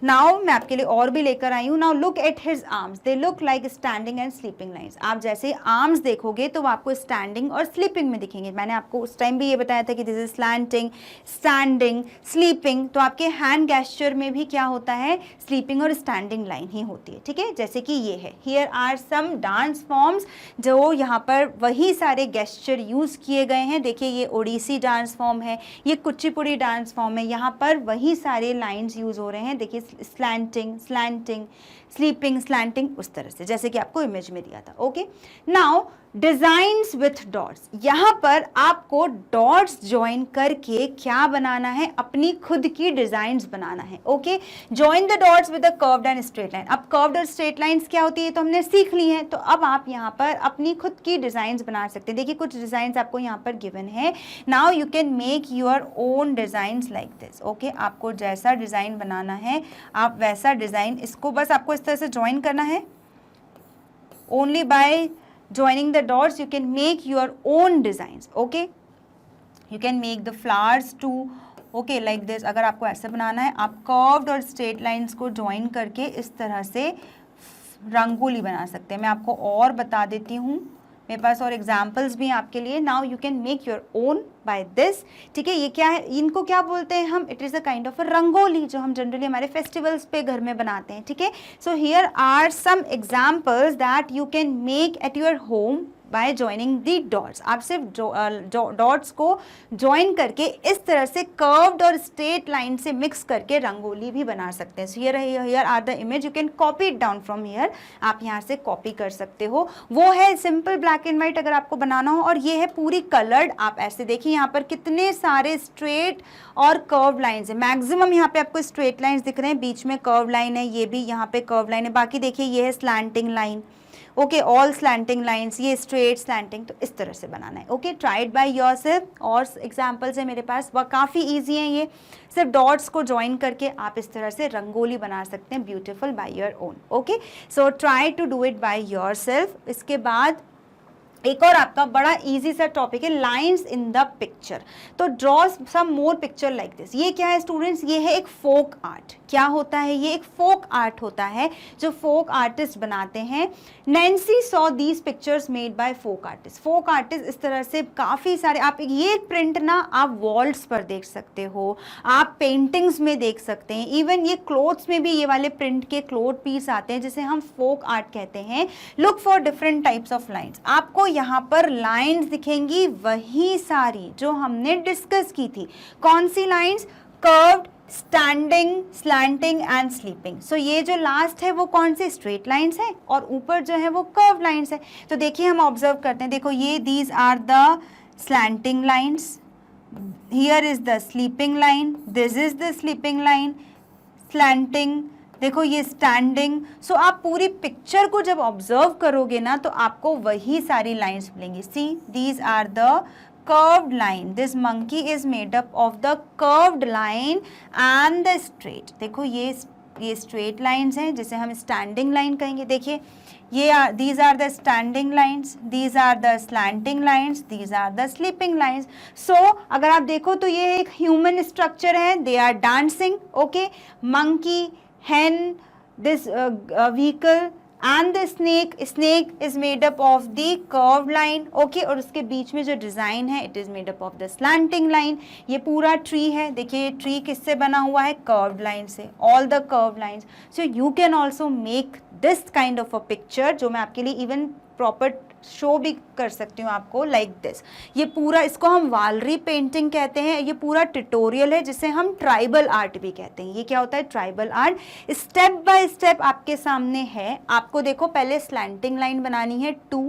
Now मैं आपके लिए और भी लेकर आई हूँ। Now look at his arms, they look like standing and sleeping lines. आप जैसे आर्म्स देखोगे तो वो आपको स्टैंडिंग और स्लीपिंग में दिखेंगे। मैंने आपको उस टाइम भी ये बताया था कि this is slanting, standing, sleeping. तो आपके हैंड गेस्चर में भी क्या होता है? स्लीपिंग और स्टैंडिंग लाइन ही होती है, ठीक है, जैसे कि ये है। Here are some dance forms जो यहाँ पर वही सारे गेस्चर यूज़ किए गए हैं। देखिए ये ओडिसी डांस फॉर्म है, ये कुचिपुड़ी डांस फॉर्म है, यहाँ पर वही सारे लाइन्स यूज़ हो रहे हैं। देखिए स्लैंटिंग, स्लैंटिंग, स्लीपिंग, स्लैंटिंग, उस तरह से जैसे कि आपको इमेज में दिया था। Okay, now designs with dots. यहाँ पर आपको डॉट्स ज्वाइन करके क्या बनाना है? अपनी खुद की डिजाइन्स बनाना है। Okay, join the dots with a curved and straight line. अब कर्व्ड और स्ट्रेट लाइंस क्या होती है तो हमने सीख ली है, तो अब आप यहाँ पर अपनी खुद की डिजाइन्स बना सकते हैं। देखिए कुछ डिजाइन्स आपको यहाँ पर गिवन है। Now you can make your own designs like this. Okay, आपको जैसा डिजाइन बनाना है आप वैसा डिजाइन, इसको बस आपको इस तरह से ज्वाइन करना है। Only by joining the dots you can make your own designs. Okay, you can make the flowers too. Okay, like this. अगर आपको ऐसे बनाना है, आप curved और straight lines को join करके इस तरह से रंगोली बना सकते हैं। मैं आपको और बता देती हूँ, मेरे पास और एग्जाम्पल्स भी हैं आपके लिए। Now you can make your own by this. ठीक है, ये क्या है, इनको क्या बोलते हैं हम? It is a kind of a rangoli जो हम जनरली हमारे फेस्टिवल्स पे घर में बनाते हैं। ठीक है, so here are some examples that you can make at your home by joining the dots. आप सिर्फ डॉट्स को ज्वाइन करके इस तरह से कर्व्ड और स्ट्रेट लाइन से मिक्स करके रंगोली भी बना सकते हैं। Here are the image, you can copy it down from here. आप यहाँ से कॉपी कर सकते हो। वो है सिंपल ब्लैक एंड वाइट अगर आपको बनाना हो, और ये है पूरी कलर्ड। आप ऐसे देखिए यहाँ पर कितने सारे स्ट्रेट और कर्व लाइन्स है। मैक्सिमम यहाँ पे आपको स्ट्रेट लाइन्स दिख रहे हैं, बीच में कर्व लाइन है, ये भी यहाँ पे कर्व लाइन है। बाकी देखिए ये है slanting line, okay, all slanting lines, ये स्ट्रेट स्लैंटिंग, तो इस तरह से बनाना है। Okay, try it by yourself. और एग्जांपल्स है मेरे पास, वह काफ़ी इजी है। ये सिर्फ डॉट्स को ज्वाइन करके आप इस तरह से रंगोली बना सकते हैं, beautiful by your own. Okay, so try to do it by yourself. इसके बाद एक और आपका बड़ा इजी सा टॉपिक है, लाइंस इन द पिक्चर। तो draw some more picture like this. ये क्या है स्टूडेंट्स? ये है एक फोक आर्ट। क्या होता है ये? एक फोक आर्ट होता है जो फोक आर्टिस्ट बनाते हैं। Nancy saw these pictures made by folk artist. Folk artist इस तरह से काफ़ी सारे, आप ये प्रिंट ना आप वॉल्स पर देख सकते हो, आप पेंटिंग्स में देख सकते हैं, इवन ये क्लोथ्स में भी ये वाले प्रिंट के क्लोथ पीस आते हैं जिसे हम फोक आर्ट कहते हैं। Look for different types of lines. आपको यहाँ पर लाइन्स दिखेंगी वही सारी जो हमने डिस्कस की थी। कौन सी lines? Curved, standing, slanting and sleeping. So ये जो लास्ट है वो कौन से? स्ट्रेट लाइन्स है, और ऊपर जो है वो कर्व लाइन्स है। तो देखिए हम ऑब्जर्व करते हैं, देखो ये these are the slanting lines, here is the sleeping line, this is the sleeping line, slanting, देखो ये स्टैंडिंग। सो आप पूरी पिक्चर को जब ऑब्जर्व करोगे ना तो आपको वही सारी लाइंस मिलेंगी। See, these are the curved line, this monkey is made up of the curved line and the straight। देखो ये straight lines हैं जिसे हम standing line कहेंगे। देखिए ये these are the standing lines, these are the slanting lines, these are the sleeping lines। so अगर आप देखो तो ये एक human structure है, they are dancing। okay, monkey, hen, this vehicle and the snake is made up of the curved line। okay, और उसके बीच में जो डिज़ाइन है it is made up of the slanting line। ये पूरा ट्री है, देखिए ट्री किससे बना हुआ है? कर्व्ड लाइन से, all the curved lines। so you can also make this kind of a picture, जो मैं आपके लिए इवन प्रॉपर शो भी कर सकती हूँ आपको, लाइक दिस। ये पूरा, इसको हम वालरी पेंटिंग कहते हैं। ये पूरा ट्यूटोरियल है जिसे हम ट्राइबल आर्ट भी कहते हैं। ये क्या होता है? Tribal art. Step by step आपके सामने है। आपको देखो पहले स्लैंटिंग लाइन बनानी है 2।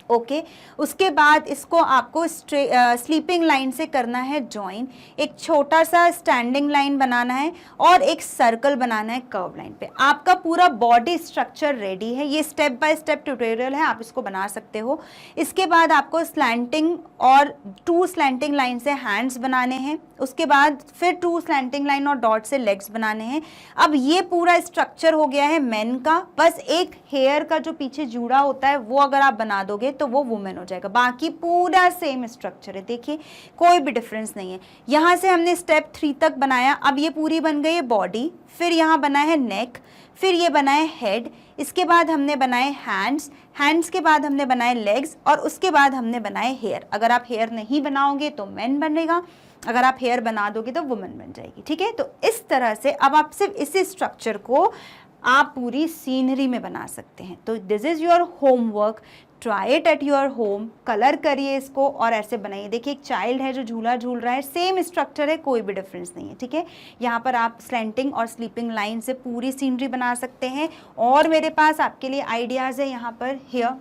ओके, उसके बाद इसको आपको स्लीपिंग लाइन से करना है ज्वाइन, एक छोटा सा स्टैंडिंग लाइन बनाना है और एक सर्कल बनाना है कर्व लाइन पे। आपका पूरा बॉडी स्ट्रक्चर रेडी है। ये स्टेप बाय स्टेप ट्यूटोरियल है, आप इसको बना सकते हो। इसके बाद आपको स्लैंटिंग और 2 स्लैंटिंग लाइन से हैंड्स बनाने हैं। उसके बाद फिर 2 स्लैंटिंग लाइन और डॉट से लेग्स बनाने हैं। अब ये पूरा स्ट्रक्चर हो गया है मैन का। बस एक हेयर का जो पीछे जुड़ा होता है वो अगर आप बना दोगे तो वो वुमेन हो जाएगा। बाकी पूरा सेम स्ट्रक्चर है, देखिए कोई भी डिफरेंस नहीं है। यहाँ से हमने स्टेप 3 तक बनाया। अब ये पूरी बन गई है बॉडी, फिर यहाँ बना है नेक, फिर ये बना है हेड, इसके बाद हमने बनाए हैंड्स, हैंड्स के बाद हमने बनाए लेग्स, और उसके बाद हमने बनाए हेयर। अगर आप हेयर नहीं बनाओगे तो मैन बनेगा, अगर आप हेयर बना दोगे तो वुमेन बन जाएगी। ठीक है, तो इस तरह से अब आप सिर्फ इसी स्ट्रक्चर को आप पूरी सीनरी में बना सकते हैं। तो this is your homework, try it at your home. Colour करिए इसको और ऐसे बनाइए। देखिए एक चाइल्ड है जो झूला झूल रहा है, सेम स्ट्रक्चर है, कोई भी डिफरेंस नहीं है। ठीक है, यहाँ पर आप स्लैंटिंग और स्लीपिंग लाइन से पूरी सीनरी बना सकते हैं। और मेरे पास आपके लिए आइडियाज़ है यहाँ पर। हियर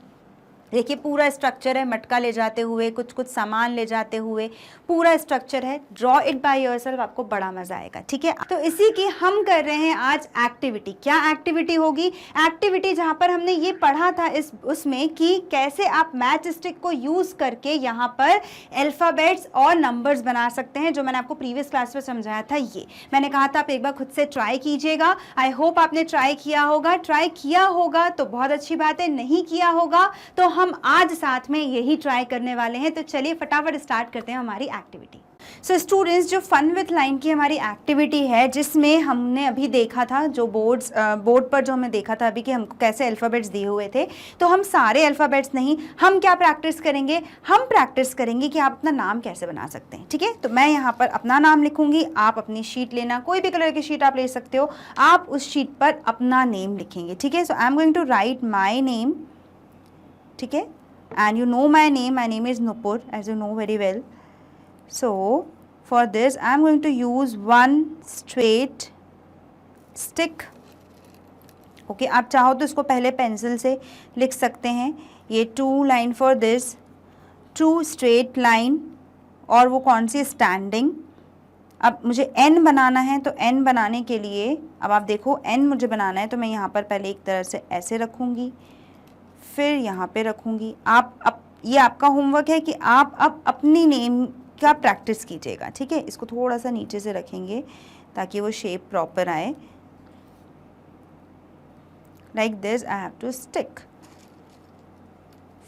देखिए पूरा स्ट्रक्चर है, मटका ले जाते हुए, कुछ कुछ सामान ले जाते हुए पूरा स्ट्रक्चर है। ड्रॉ इट बाय योरसेल्फ, आपको बड़ा मजा आएगा। ठीक है, तो इसी की हम कर रहे हैं आज एक्टिविटी। क्या एक्टिविटी होगी? एक्टिविटी जहाँ पर हमने ये पढ़ा था उसमें कि कैसे आप मैच स्टिक को यूज करके यहाँ पर अल्फाबेट्स और नंबर्स बना सकते हैं, जो मैंने आपको प्रीवियस क्लास में समझाया था। ये मैंने कहा था आप एक बार खुद से ट्राई कीजिएगा। आई होप आपने ट्राई किया होगा। ट्राई किया होगा तो बहुत अच्छी बात है, नहीं किया होगा तो हम आज साथ में यही ट्राई करने वाले हैं। तो चलिए फटाफट स्टार्ट करते हैं हमारी एक्टिविटी। सो स्टूडेंट्स, जो फन विथ लाइन की हमारी एक्टिविटी है, जिसमें हमने अभी देखा था जो बोर्ड पर जो हमने देखा था अभी कि हमको कैसे अल्फ़ाबेट्स दिए हुए थे, तो हम सारे अल्फ़ाबेट्स नहीं, हम क्या प्रैक्टिस करेंगे? हम प्रैक्टिस करेंगे कि आप अपना नाम कैसे बना सकते हैं। ठीक है, तो मैं यहाँ पर अपना नाम लिखूंगी, आप अपनी शीट लेना, कोई भी कलर की शीट आप ले सकते हो। आप उस शीट पर अपना नेम लिखेंगे। ठीक है, so I am going to write my name. ठीक है, and you know my name is Nupur, as you know very well। so for this I am going to use 1 straight stick। okay, आप चाहो तो इसको पहले pencil से लिख सकते हैं। ये 2 line for this, 2 straight line, और वो कौन सी? स्टैंडिंग। अब मुझे n बनाना है, तो n बनाने के लिए अब आप देखो n मुझे बनाना है तो मैं यहाँ पर पहले एक तरह से ऐसे रखूँगी, फिर यहाँ पे रखूँगी। ये आपका होमवर्क है कि आप अब अपनी नेम का प्रैक्टिस कीजिएगा, ठीक है। इसको थोड़ा सा नीचे से रखेंगे ताकि वो शेप प्रॉपर आए। Like this I have to stick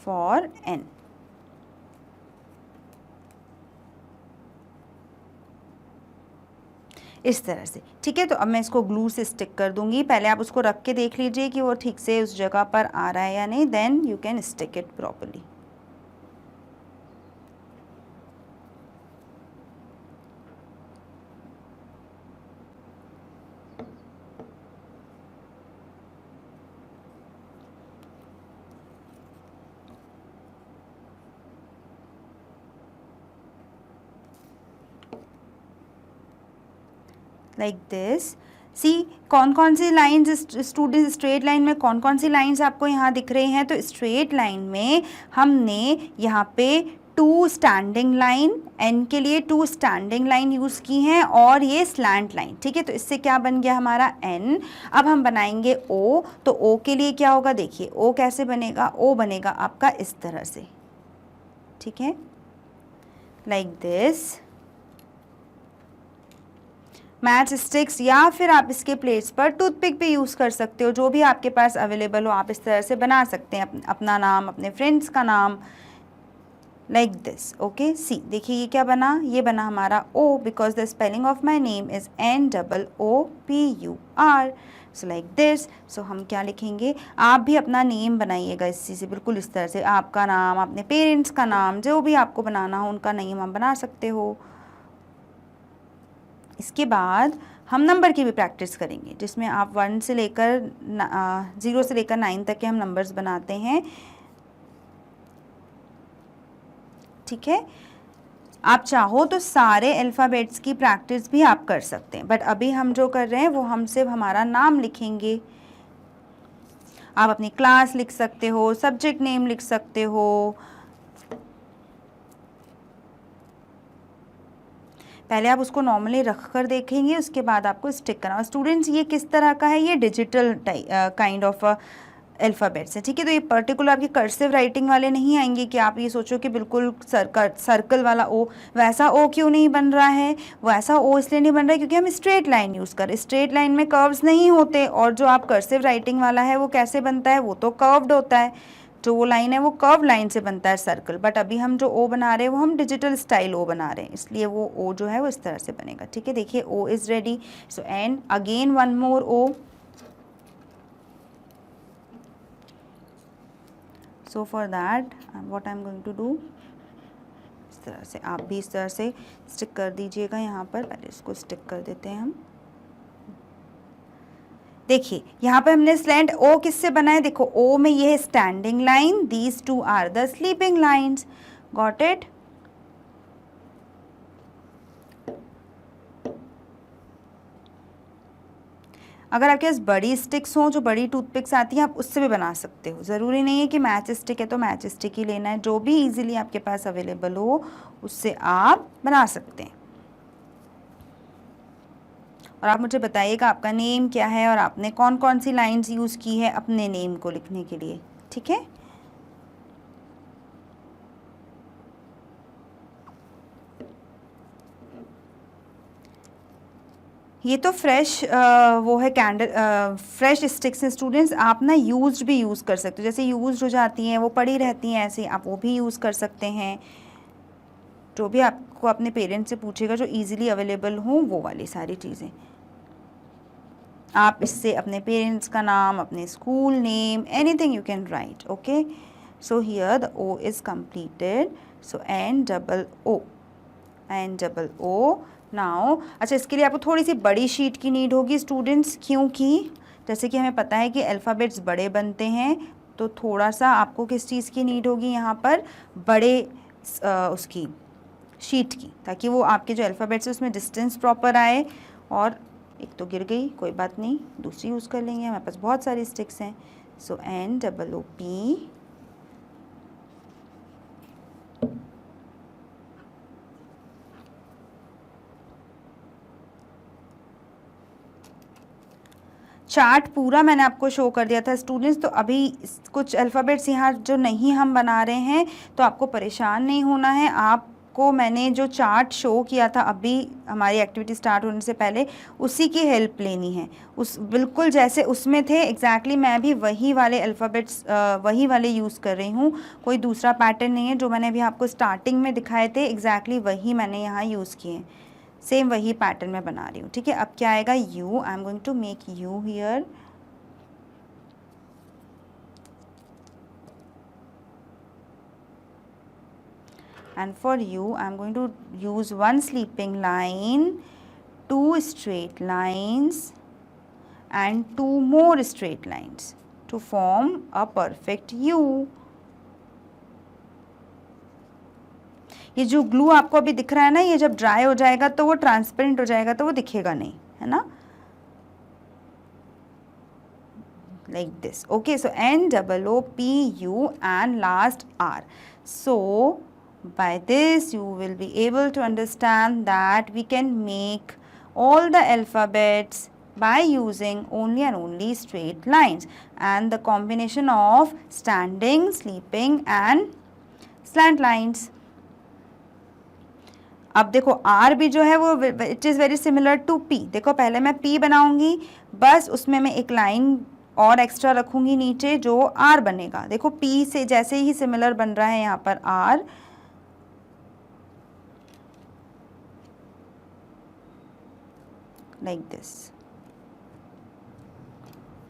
for N. इस तरह से, ठीक है। तो अब मैं इसको ग्लू से स्टिक कर दूंगी। पहले आप उसको रख के देख लीजिए कि वो ठीक से उस जगह पर आ रहा है या नहीं, then you can stick it properly. Like this. See कौन कौन सी लाइन्स स्टूडेंट, स्ट्रेट लाइन में कौन कौन सी लाइन्स आपको यहाँ दिख रही हैं? तो स्ट्रेट लाइन में हमने यहाँ पे 2 स्टैंडिंग लाइन, एन के लिए 2 स्टैंडिंग लाइन यूज़ की हैं और ये स्लैंट लाइन, ठीक है। तो इससे क्या बन गया हमारा एन। अब हम बनाएंगे ओ। तो ओ के लिए क्या होगा, देखिए ओ कैसे बनेगा। ओ बनेगा आपका इस तरह से, ठीक है, लाइक दिस। मैच स्टिक्स या फिर आप इसके प्लेट्स पर टूथपिक भी यूज़ कर सकते हो, जो भी आपके पास अवेलेबल हो आप इस तरह से बना सकते हैं अपना नाम, अपने फ्रेंड्स का नाम, लाइक दिस। ओके, सी देखिए ये क्या बना, ये बना हमारा O, because the spelling of my name is NOOPUR। So like this. So हम क्या लिखेंगे, आप भी अपना नेम बनाइएगा इसी से, बिल्कुल इस तरह से। आपका नाम, अपने पेरेंट्स का नाम, जो भी आपको बनाना हो उनका नेम आप बना सकते हो। इसके बाद हम नंबर की भी प्रैक्टिस करेंगे, जिसमें आप 1 से लेकर 0 से लेकर 9 तक के हम नंबर्स बनाते हैं, ठीक है। आप चाहो तो सारे अल्फ़ाबेट्स की प्रैक्टिस भी आप कर सकते हैं, बट अभी हम जो कर रहे हैं वो हम सिर्फ हमारा नाम लिखेंगे। आप अपनी क्लास लिख सकते हो, सब्जेक्ट नेम लिख सकते हो। पहले आप उसको नॉर्मली रख कर देखेंगे, उसके बाद आपको स्टिक करना। स्टूडेंट्स ये किस तरह का है, ये डिजिटल काइंड ऑफ अल्फ़ाबेट्स है, ठीक है। तो ये पर्टिकुलर आपकी कर्सिव राइटिंग वाले नहीं आएंगे कि आप ये सोचो कि बिल्कुल सर्कल वाला ओ। वैसा ओ क्यों नहीं बन रहा है, वैसा ओ इसलिए नहीं बन रहा है क्योंकि हम स्ट्रेट लाइन यूज़ कर, स्ट्रेट लाइन में कर्व्स नहीं होते, और जो आप कर्सिव राइटिंग वाला है वो कैसे बनता है, वो तो कर्व्ड होता है। जो वो लाइन है वो कर्व लाइन से बनता है, सर्कल। बट अभी हम जो ओ बना रहे हैं वो हम डिजिटल स्टाइल ओ बना रहे हैं, इसलिए वो ओ जो है वो इस तरह से बनेगा, ठीक है। देखिए O is ready. So and again 1 more O. So for that what I am going to do, इस तरह से आप भी इस तरह से स्टिक कर दीजिएगा। यहाँ पर पहले इसको स्टिक कर देते हैं हम। देखिए यहाँ पर हमने स्लैंट ओ किससे बनाया, देखो ओ में ये है standing line, these 2 are the sleeping lines. Got it. अगर आपके पास बड़ी स्टिक्स हो, जो बड़ी टूथपिक्स आती हैं, आप उससे भी बना सकते हो। ज़रूरी नहीं है कि मैच स्टिक है तो मैच स्टिक ही लेना है, जो भी इजीली आपके पास अवेलेबल हो उससे आप बना सकते हैं। और आप मुझे बताइएगा आपका नेम क्या है और आपने कौन कौन सी लाइंस यूज़ की है अपने नेम को लिखने के लिए, ठीक है। ये तो फ्रेश वो है कैंडल, फ्रेश स्टिक्स हैं स्टूडेंट्स। आप ना यूज्ड भी यूज़ कर सकते हो, जैसे यूज्ड हो जाती हैं वो पड़ी रहती हैं ऐसे, आप वो भी यूज़ कर सकते हैं। जो भी आपको अपने पेरेंट्स से पूछेगा, जो इजीली अवेलेबल हो वो वाली सारी चीज़ें आप इससे अपने पेरेंट्स का नाम, अपने school name, anything you can write. Okay, so here the O is completed, so NOO, NOO। Now अच्छा, इसके लिए आपको थोड़ी सी बड़ी शीट की नीड होगी स्टूडेंट्स, क्योंकि जैसे कि हमें पता है कि अल्फ़ाबेट्स बड़े बनते हैं, तो थोड़ा सा आपको किस चीज़ की नीड होगी यहाँ पर, बड़े उसकी शीट की, ताकि वो आपके जो अल्फ़ाबेट्स है उसमें डिस्टेंस प्रॉपर आए। और एक तो गिर गई, कोई बात नहीं, दूसरी यूज़ कर लेंगे, हमारे पास बहुत सारी स्टिक्स हैं। सो NOOP। चार्ट पूरा मैंने आपको शो कर दिया था स्टूडेंट्स, तो अभी कुछ अल्फ़ाबेट्स यहाँ जो नहीं हम बना रहे हैं, तो आपको परेशान नहीं होना है। आपको मैंने जो चार्ट शो किया था अभी हमारी एक्टिविटी स्टार्ट होने से पहले, उसी की हेल्प लेनी है। उस बिल्कुल जैसे उसमें थे एग्जैक्टली मैं भी वही वाले अल्फ़ाबेट्स वही वाले यूज़ कर रही हूँ, कोई दूसरा पैटर्न नहीं है। जो मैंने अभी आपको स्टार्टिंग में दिखाए थे एग्जैक्टली वही मैंने यहाँ यूज़ किए हैं, सेम वही पैटर्न मैं बना रही हूँ, ठीक है। अब क्या आएगा, U, I am going to make U here, and for u I am going to use one sleeping line, two straight lines and two more straight lines to form a perfect u। ये जो glue आपको अभी दिख रहा है ना, ये जब ड्राई हो जाएगा तो वो ट्रांसपेरेंट हो जाएगा, तो वो दिखेगा नहीं, है ना, like this। okay, so NOOPU and last R। so by this you will be able to understand that we can make all the alphabets by using only and only straight lines and the combination of standing, sleeping and slant lines। अब देखो R भी जो है वो it is very similar to P। देखो पहले मैं P बनाऊंगी, बस उसमें मैं एक लाइन और एक्स्ट्रा रखूंगी नीचे जो R बनेगा। देखो P से जैसे ही सिमिलर बन रहा है यहाँ पर R, like this।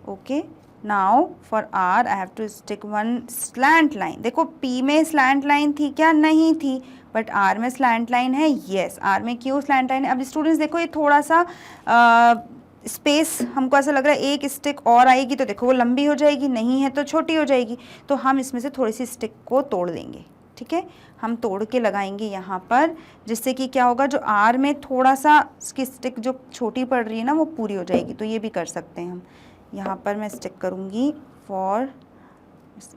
okay, now for R I have to stick one slant line। देखो P में slant line थी क्या, नहीं थी, बट R में slant line है, yes। R में क्यों slant line है? अब स्टूडेंट्स देखो ये थोड़ा सा स्पेस हमको ऐसा लग रहा है एक स्टिक और आएगी तो देखो वो लंबी हो जाएगी, नहीं है तो छोटी हो जाएगी, तो हम इसमें से थोड़ी सी स्टिक को तोड़ देंगे, ठीक है। हम तोड़ के लगाएंगे यहाँ पर, जिससे कि क्या होगा, जो R में थोड़ा सा इसकी स्टिक जो छोटी पड़ रही है ना वो पूरी हो जाएगी। तो ये भी कर सकते हैं हम। यहाँ पर मैं स्टिक करूँगी फॉर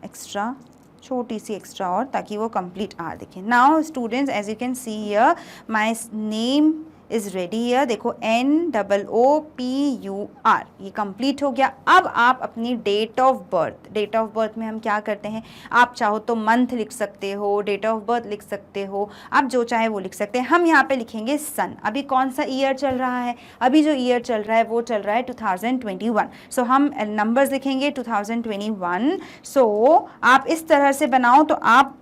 एक्स्ट्रा, छोटी सी एक्स्ट्रा और, ताकि वो कंप्लीट R दिखे। Now students as you can see here my name is ready here. देखो NOOPUR, ये कंप्लीट हो गया। अब आप अपनी डेट ऑफ बर्थ में हम क्या करते हैं, आप चाहो तो मंथ लिख सकते हो, डेट ऑफ बर्थ लिख सकते हो, आप जो चाहे वो लिख सकते हैं। हम यहाँ पे लिखेंगे सन। अभी कौन सा ईयर चल रहा है, अभी जो ईयर चल रहा है वो चल रहा है 2021। सो हम नंबर्स लिखेंगे 2021। सो आप इस तरह से बनाओ तो आप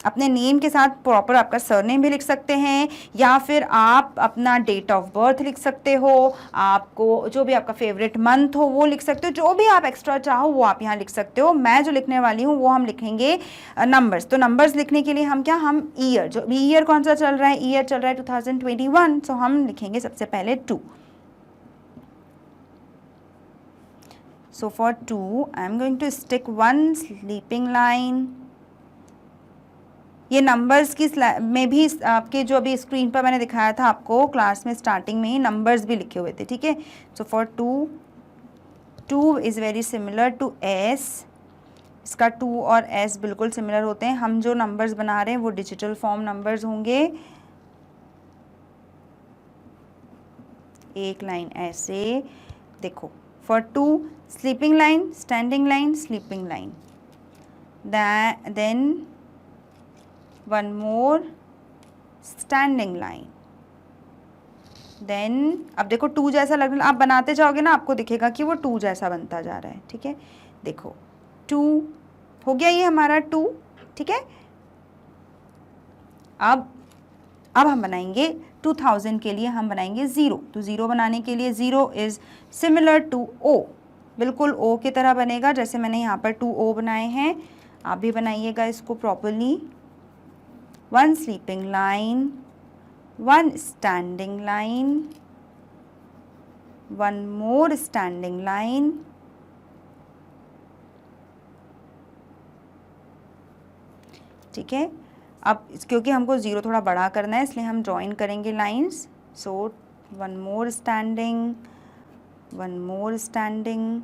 अपने नेम के साथ प्रॉपर आपका सरनेम भी लिख सकते हैं, या फिर आप अपना डेट ऑफ बर्थ लिख सकते हो, आपको जो भी आपका फेवरेट मंथ हो वो लिख सकते हो, जो भी आप एक्स्ट्रा चाहो वो आप यहाँ लिख सकते हो। मैं जो लिखने वाली हूँ वो हम लिखेंगे नंबर्स। तो नंबर्स लिखने के लिए हम क्या, हम ईयर, जो ईयर कौन सा चल रहा है, ईयर चल रहा है 2021। सो हम लिखेंगे सबसे पहले 2। So for 2 I am going to stick one sleeping line. ये नंबर्स की में भी आपके जो अभी स्क्रीन पर मैंने दिखाया था आपको क्लास में स्टार्टिंग में ही नंबर्स भी लिखे हुए थे, ठीक है। So for 2 is very similar to S। इसका 2 और S बिल्कुल सिमिलर होते हैं। हम जो नंबर्स बना रहे हैं वो डिजिटल फॉर्म नंबर्स होंगे। एक लाइन ऐसे देखो, for 2 sleeping line, standing line, sleeping line, then one more standing line, then अब देखो 2 जैसा लग रहा है, आप बनाते जाओगे ना आपको दिखेगा कि वो 2 जैसा बनता जा रहा है, ठीक है। देखो 2 हो गया, ये हमारा 2, ठीक है। अब हम बनाएंगे 2000 के लिए हम बनाएंगे 0। तो 0 बनाने के लिए 0 इज़ सिमिलर टू O, बिल्कुल O की तरह बनेगा जैसे मैंने यहाँ पर 2O बनाए हैं। आप भी बनाइएगा इसको properly. One sleeping line, one standing line, one more standing line, ठीक है। अब क्योंकि हमको 0 थोड़ा बड़ा करना है इसलिए हम ज्वाइन करेंगे lines. So one more standing, one more standing.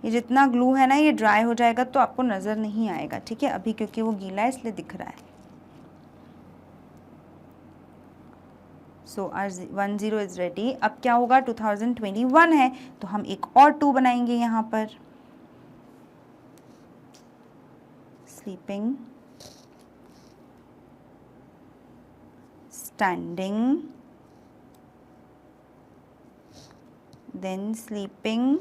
ये जितना ग्लू है ना ये ड्राई हो जाएगा तो आपको नज़र नहीं आएगा, ठीक है। अभी क्योंकि वो गीला है इसलिए दिख रहा है। सो आर 10 इज रेडी। अब क्या होगा, 2021 है तो हम एक और 2 बनाएंगे यहाँ पर। Sleeping, standing, then sleeping.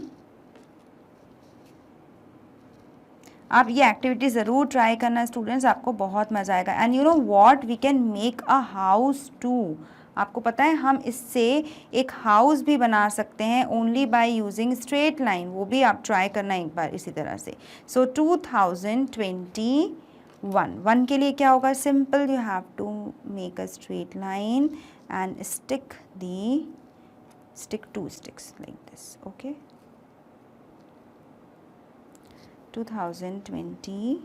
आप ये एक्टिविटी ज़रूर ट्राई करना स्टूडेंट्स, आपको बहुत मज़ा आएगा। And you know what, we can make a house too. आपको पता है हम इससे एक हाउस भी बना सकते हैं only by using straight line. वो भी आप ट्राई करना एक बार इसी तरह से। सो 2021 के लिए क्या होगा, simple, you have to make a straight line and stick 2 sticks like this, okay? 2021.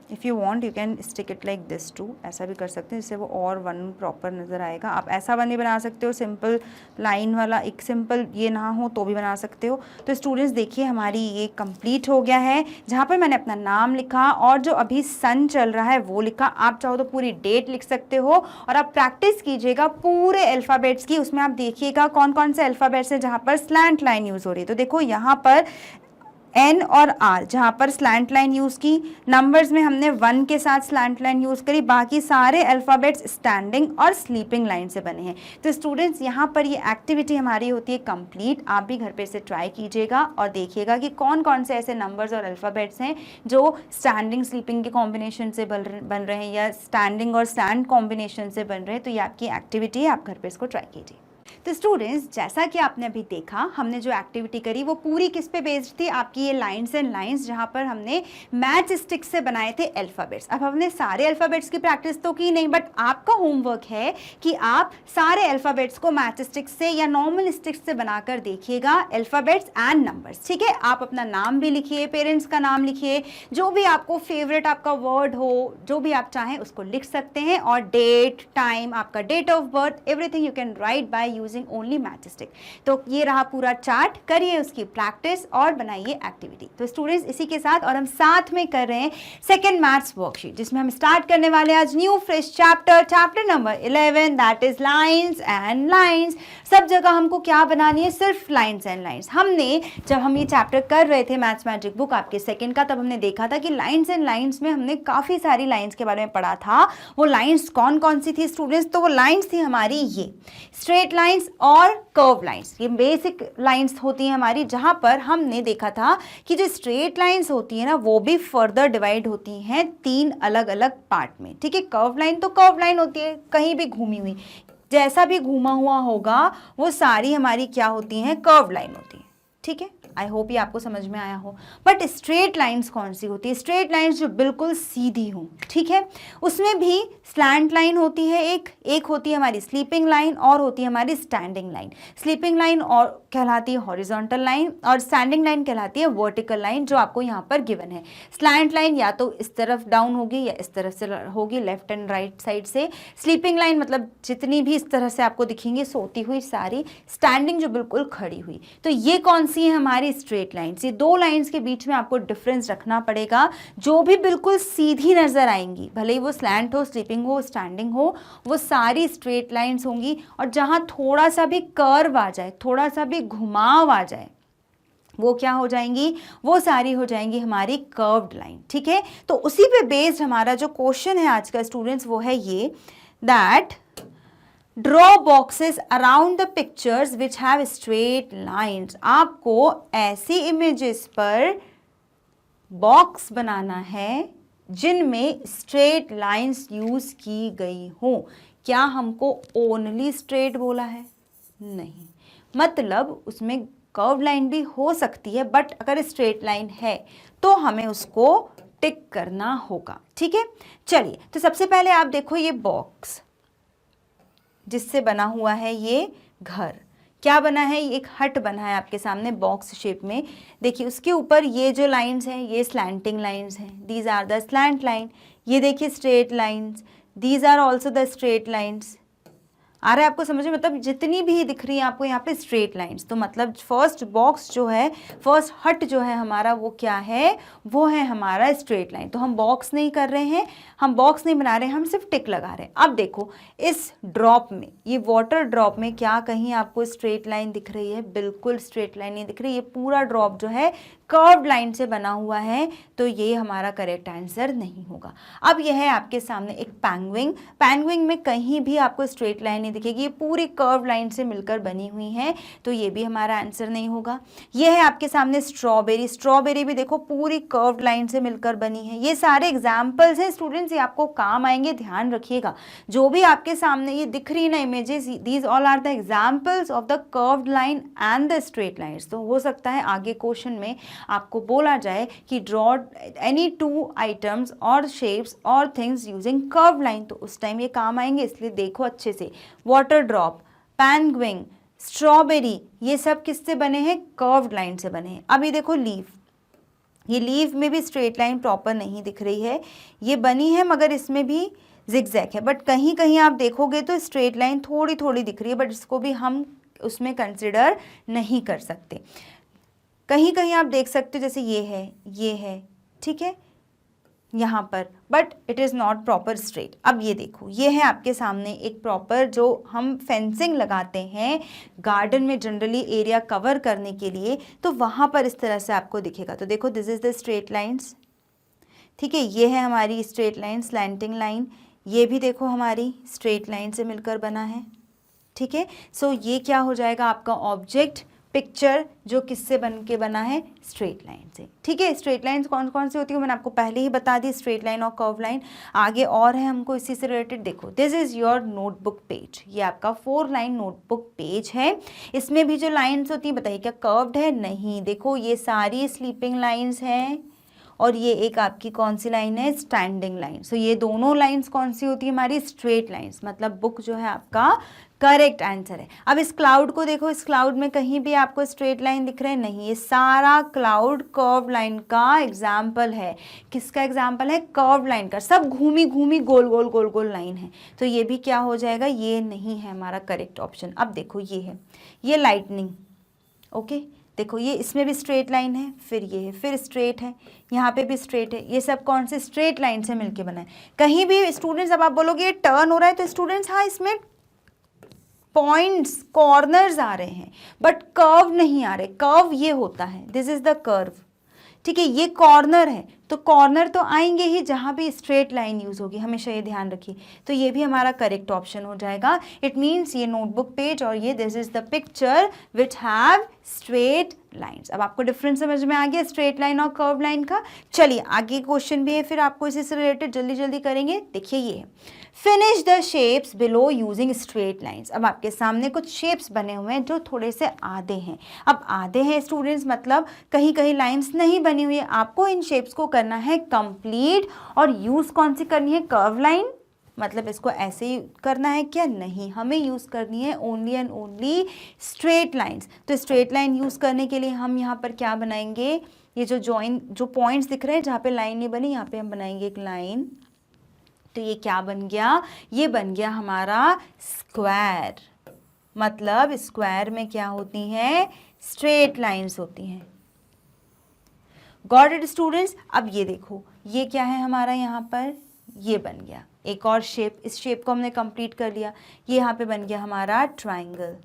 If you want you can stick it like this too, ऐसा भी कर सकते हैं जिससे वो और 1 प्रॉपर नज़र आएगा। आप ऐसा 1 भी बना सकते हो, सिंपल लाइन वाला, एक सिंपल ये ना हो तो भी बना सकते हो। तो स्टूडेंट्स देखिए हमारी ये कंप्लीट हो गया है, जहाँ पर मैंने अपना नाम लिखा और जो अभी सन चल रहा है वो लिखा। आप चाहो तो पूरी डेट लिख सकते हो और आप प्रैक्टिस कीजिएगा पूरे अल्फ़ाबेट्स की। उसमें आप देखिएगा कौन कौन से अल्फ़ाबेट्स हैं जहाँ पर स्लैंट लाइन यूज़ हो रही है। तो देखो यहाँ पर N और R जहाँ पर स्लैंट लाइन यूज़ की, नंबर्स में हमने 1 के साथ स्लैंट लाइन यूज़ करी, बाकी सारे अल्फ़ाबेट्स स्टैंडिंग और स्लीपिंग लाइन से बने हैं। तो स्टूडेंट्स यहाँ पर ये एक्टिविटी हमारी होती है कंप्लीट। आप भी घर पे इसे ट्राई कीजिएगा और देखिएगा कि कौन कौन से ऐसे नंबर्स और अल्फ़ाबेट्स हैं जो स्टैंडिंग स्लीपिंग के कॉम्बिनेशन से बन रहे हैं या स्टैंडिंग और स्टैंड कॉम्बिनेशन से बन रहे हैं। तो ये आपकी एक्टिविटी है, आप घर पर इसको ट्राई कीजिए। तो स्टूडेंट्स जैसा कि आपने अभी देखा, हमने जो एक्टिविटी करी वो पूरी किस पे बेस्ड थी, आपकी ये लाइंस एंड लाइंस जहाँ पर हमने मैच स्टिक से बनाए थे अल्फ़ाबेट्स। अब हमने सारे अल्फ़ाबेट्स की प्रैक्टिस तो की नहीं, बट आपका होमवर्क है कि आप सारे अल्फ़ाबेट्स को मैच स्टिक से या नॉर्मल स्टिक से बनाकर देखिएगा, अल्फ़ाबेट्स एंड नंबर्स, ठीक है। आप अपना नाम भी लिखिए, पेरेंट्स का नाम लिखिए, जो भी आपको फेवरेट आपका वर्ड हो, जो भी आप चाहें उसको लिख सकते हैं, और डेट, टाइम, आपका date of birth, everything you can write by using only match stick. तो ये रहा पूरा चार्ट, करिए उसकी प्रैक्टिस और बनाइए एक्टिविटी। तो स्टूडेंट्स इसी के साथ और हम साथ में कर रहे हैं सेकंड मैथ्स वर्कशीट, जिसमें हम स्टार्ट करने वाले हैं आज new fresh chapter number 11, that his lines and lines. सब जगह हमको क्या बनानी है, सिर्फ लाइंस एंड लाइंस। हमने जब हम ये चैप्टर कर रहे थे मैथ्स मैजिक बुक आपके सेकंड का, तब हमने देखा था कि लाइंस एंड लाइंस में हमने काफ़ी सारी लाइंस के बारे में पढ़ा था। वो लाइंस कौन कौन सी थी स्टूडेंट्स, तो वो लाइंस थी हमारी ये स्ट्रेट लाइंस और कर्व लाइंस। ये बेसिक लाइंस होती हैं हमारी, जहाँ पर हमने देखा था कि जो स्ट्रेट लाइंस होती है ना वो भी फर्दर डिवाइड होती हैं 3 अलग अलग पार्ट में, ठीक है। कर्व लाइन तो कर्व लाइन होती है, कहीं भी घूमी हुई, जैसा भी घूमा हुआ होगा वो सारी हमारी क्या होती हैं, कर्व लाइन होती है, ठीक है। आई होप ये आपको समझ में आया हो। बट स्ट्रेट लाइंस कौन सी होती है, स्ट्रेट लाइंस जो बिल्कुल सीधी हो, ठीक है। उसमें भी स्लैंट लाइन होती है, एक होती है हमारी स्लीपिंग लाइन और होती है हमारी स्टैंडिंग लाइन। स्लीपिंग लाइन और कहलाती है हॉरिजॉन्टल लाइन और स्टैंडिंग लाइन कहलाती है वर्टिकल लाइन, जो आपको यहाँ पर गिवन है। स्लैंट लाइन या तो इस तरफ डाउन होगी या इस तरफ से होगी, लेफ्ट एंड राइट साइड से। स्लीपिंग लाइन मतलब जितनी भी इस तरह से आपको दिखेंगी सोती हुई सारी। स्टैंडिंग जो बिल्कुल खड़ी हुई। तो ये कौन सी है हमारी स्ट्रेट लाइंस। ये 2 लाइंस के बीच में आपको डिफरेंस रखना पड़ेगा। जो भी बिल्कुल सीधी नजर आएंगी, भले ही वो स्लैंट हो, स्लीपिंग हो, स्टैंडिंग हो, वो सारी स्ट्रेट लाइंस होंगी। और जहां थोड़ा सा भी कर्व आ जाए, थोड़ा सा भी घुमाव आ जाए, वो क्या हो जाएंगी, वो सारी हो जाएंगी हमारी कर्व्ड लाइन, ठीक है। तो उसी पे बेस्ड हमारा जो क्वेश्चन है आज का स्टूडेंट्स वो है ये, that draw boxes around the pictures which have straight lines. आपको ऐसी इमेजेस पर बॉक्स बनाना है जिनमें स्ट्रेट लाइन्स यूज की गई हो। क्या हमको ओनली स्ट्रेट बोला है? नहीं, मतलब उसमें कर्व लाइन भी हो सकती है, बट अगर स्ट्रेट लाइन है तो हमें उसको टिक करना होगा, ठीक है। चलिए, तो सबसे पहले आप देखो ये बॉक्स जिससे बना हुआ है ये घर, क्या बना है, एक हट बना है आपके सामने बॉक्स शेप में। देखिए उसके ऊपर ये जो लाइंस हैं ये स्लैंटिंग लाइंस हैं, these are the slant line. ये देखिए straight lines, these are also the straight lines. आ रहा है आपको समझ में, मतलब जितनी भी दिख रही है आपको यहाँ पे स्ट्रेट लाइंस, तो मतलब फर्स्ट बॉक्स जो है, फर्स्ट हट जो है हमारा, वो क्या है, वो है हमारा स्ट्रेट लाइन। तो हम बॉक्स नहीं कर रहे हैं, हम बॉक्स नहीं बना रहे हैं, हम सिर्फ टिक लगा रहे हैं। अब देखो इस ड्रॉप में, ये वाटर ड्रॉप में क्या कहीं आपको स्ट्रेट लाइन दिख रही है? बिल्कुल स्ट्रेट लाइन नहीं दिख रही, ये पूरा ड्रॉप जो है कर्व्ड लाइन से बना हुआ है, तो ये हमारा करेक्ट आंसर नहीं होगा। अब यह है आपके सामने एक पेंगुइन, पेंगुइन में कहीं भी आपको स्ट्रेट लाइन नहीं दिखेगी, ये पूरी कर्व लाइन से मिलकर बनी हुई है, तो ये भी हमारा आंसर नहीं होगा। यह है आपके सामने स्ट्रॉबेरी, स्ट्रॉबेरी भी देखो पूरी कर्व लाइन से मिलकर बनी है। ये सारे एग्जाम्पल्स हैं स्टूडेंट्स, ये आपको काम आएंगे, ध्यान रखिएगा। जो भी आपके सामने ये दिख रही ना images, these all are the examples of the curved line and the straight lines. तो हो सकता है आगे क्वेश्चन में आपको बोला जाए कि ड्रॉ एनी टू आइटम्स और शेप्स और थिंग्स यूजिंग कर्व लाइन, तो उस टाइम ये काम आएंगे, इसलिए देखो अच्छे से। वाटर ड्रॉप, पेंगुइन, स्ट्रॉबेरी, ये सब किससे बने हैं? कर्व्ड लाइन से बने हैं। अभी देखो लीफ, ये लीफ में भी स्ट्रेट लाइन प्रॉपर नहीं दिख रही है, ये बनी है मगर इसमें भी जिगजैग है, बट कहीं कहीं आप देखोगे तो स्ट्रेट लाइन थोड़ी थोड़ी दिख रही है, बट इसको भी हम उसमें कंसिडर नहीं कर सकते। कहीं कहीं आप देख सकते हो जैसे ये है, ठीक है, यहाँ पर, but it is not proper straight. अब ये देखो, ये है आपके सामने एक प्रॉपर, जो हम फेंसिंग लगाते हैं गार्डन में जनरली एरिया कवर करने के लिए, तो वहाँ पर इस तरह से आपको दिखेगा। तो देखो this is the straight lines, ठीक है, ये है हमारी स्ट्रेट लाइन, स्लैंटिंग लाइन, ये भी देखो हमारी स्ट्रेट लाइन से मिलकर बना है, ठीक है। सो ये क्या हो जाएगा आपका ऑब्जेक्ट पिक्चर, जो किससे बन के बना है? स्ट्रेट लाइन से, ठीक है। स्ट्रेट लाइन्स कौन कौन सी होती है मैंने आपको पहले ही बता दी, स्ट्रेट लाइन और कर्व लाइन। आगे और है हमको इसी से रिलेटेड, देखो this is your notebook page, ये आपका 4 लाइन नोटबुक पेज है। इसमें भी जो लाइन्स होती है, बताइए क्या कर्व्ड है? नहीं, देखो ये सारी स्लीपिंग लाइन्स हैं, और ये एक आपकी कौन सी लाइन है? Standing line. सो ये दोनों लाइंस कौन सी होती है? हमारी स्ट्रेट लाइंस, मतलब बुक जो है आपका करेक्ट आंसर है। अब इस क्लाउड को देखो, इस क्लाउड में कहीं भी आपको स्ट्रेट लाइन दिख रहा है? नहीं, ये सारा क्लाउड कर्व लाइन का एग्जाम्पल है। किसका एग्जाम्पल है? कर्व लाइन का। सब घूमी घूमी गोल गोल गोल गोल लाइन है, तो ये भी क्या हो जाएगा? ये नहीं है हमारा करेक्ट ऑप्शन। अब देखो ये है, ये लाइटनिंग, ओके, देखो ये इसमें भी स्ट्रेट लाइन है, फिर ये है, फिर स्ट्रेट है, यहाँ पे भी स्ट्रेट है, ये सब कौन से? स्ट्रेट लाइन से मिलके बना है। कहीं भी स्टूडेंट्स, अब आप बोलोगे ये टर्न हो रहा है, तो स्टूडेंट्स हाँ इसमें पॉइंट्स, कॉर्नर्स आ रहे हैं, बट कर्व नहीं आ रहे। कर्व ये होता है, दिस इज द कर्व, ठीक है। ये कॉर्नर है, तो कॉर्नर तो आएंगे ही जहाँ भी स्ट्रेट लाइन यूज़ होगी, हमेशा ये ध्यान रखिए। तो ये भी हमारा करेक्ट ऑप्शन हो जाएगा। इट मीन्स ये नोटबुक पेज और ये this is the picture which have straight lines. अब आपको डिफरेंस समझ में आ गया स्ट्रेट लाइन और कर्व लाइन का। चलिए आगे क्वेश्चन भी है, फिर आपको इसी से रिलेटेड जल्दी जल्दी करेंगे। देखिए ये है, finish the shapes below using straight lines. अब आपके सामने कुछ शेप्स बने हुए हैं जो थोड़े से आधे हैं। अब आधे हैं स्टूडेंट्स, मतलब कहीं कहीं लाइन्स नहीं बनी हुई है। आपको इन शेप्स को करना है कंप्लीट, और यूज़ कौन सी करनी है? कर्व लाइन, मतलब इसको ऐसे ही करना है क्या? नहीं, हमें यूज़ करनी है only and only straight lines. तो स्ट्रेट लाइन यूज़ करने के लिए हम यहाँ पर क्या बनाएंगे? ये जो जॉइन, जो पॉइंट्स दिख रहे हैं जहाँ पे लाइन नहीं बनी, यहाँ पे हम बनाएंगे एक लाइन। तो ये क्या बन गया? ये बन गया हमारा स्क्वायर। मतलब स्क्वायर में क्या होती हैं? स्ट्रेट लाइन्स होती हैं। Got it students? अब ये देखो, ये क्या है हमारा? यहाँ पर ये बन गया एक और शेप। इस शेप को हमने कंप्लीट कर लिया। ये यहाँ पे बन गया हमारा ट्रायंगल।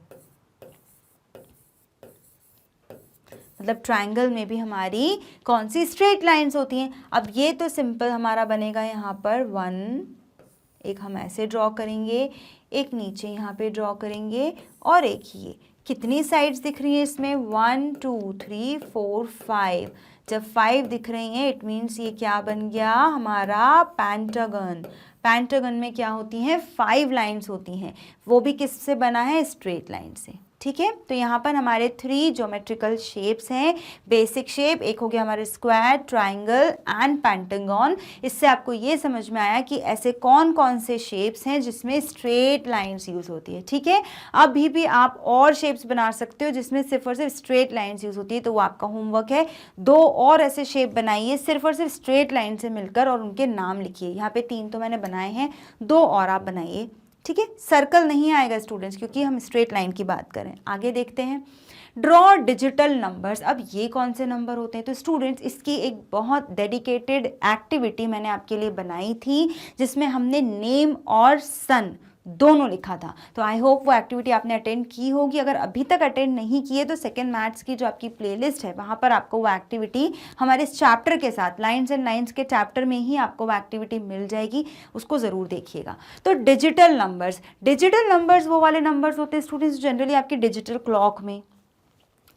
मतलब ट्रायंगल में भी हमारी कौन सी? स्ट्रेट लाइंस होती हैं। अब ये तो सिंपल हमारा बनेगा, यहाँ पर 1, एक हम ऐसे ड्रॉ करेंगे, एक नीचे यहाँ पे ड्रॉ करेंगे, और एक ये। कितनी साइड्स दिख रही हैं इसमें? 1 2 3 4 5। जब 5 दिख रही हैं, इट मीन्स ये क्या बन गया हमारा? पेंटागन। पेंटागन में क्या होती हैं? 5 लाइंस होती हैं। वो भी किससे बना है? स्ट्रेट लाइन से, ठीक है। तो यहाँ पर हमारे 3 ज्योमेट्रिकल शेप्स हैं। बेसिक शेप, एक हो गया हमारे स्क्वायर, ट्रायंगल एंड पेंटागन। इससे आपको ये समझ में आया कि ऐसे कौन कौन से शेप्स हैं जिसमें स्ट्रेट लाइंस यूज़ होती है, ठीक है। अभी भी आप और शेप्स बना सकते हो जिसमें सिर्फ और सिर्फ स्ट्रेट लाइंस यूज़ होती है, तो वो आपका होमवर्क है। 2 और ऐसे शेप बनाइए सिर्फ और सिर्फ स्ट्रेट लाइन से मिलकर, और उनके नाम लिखिए। यहाँ पे 3 तो मैंने बनाए हैं, 2 और आप बनाइए, ठीक है, सर्कल नहीं आएगा स्टूडेंट्स, क्योंकि हम स्ट्रेट लाइन की बात करें। आगे देखते हैं, ड्रॉ डिजिटल नंबर्स। अब ये कौन से नंबर होते हैं? तो स्टूडेंट्स इसकी एक बहुत डेडिकेटेड एक्टिविटी मैंने आपके लिए बनाई थी, जिसमें हमने नेम और सन दोनों लिखा था। तो आई होप वो एक्टिविटी आपने अटेंड की होगी। अगर अभी तक अटेंड नहीं की है तो सेकेंड मैथ्स की जो आपकी प्लेलिस्ट है वहाँ पर आपको वो एक्टिविटी हमारे इस चैप्टर के साथ, लाइन्स एंड लाइन्स के चैप्टर में ही आपको वो एक्टिविटी मिल जाएगी, उसको ज़रूर देखिएगा। तो डिजिटल नंबर्स वो वाले नंबर्स होते हैं स्टूडेंट्स जनरली आपके डिजिटल क्लॉक में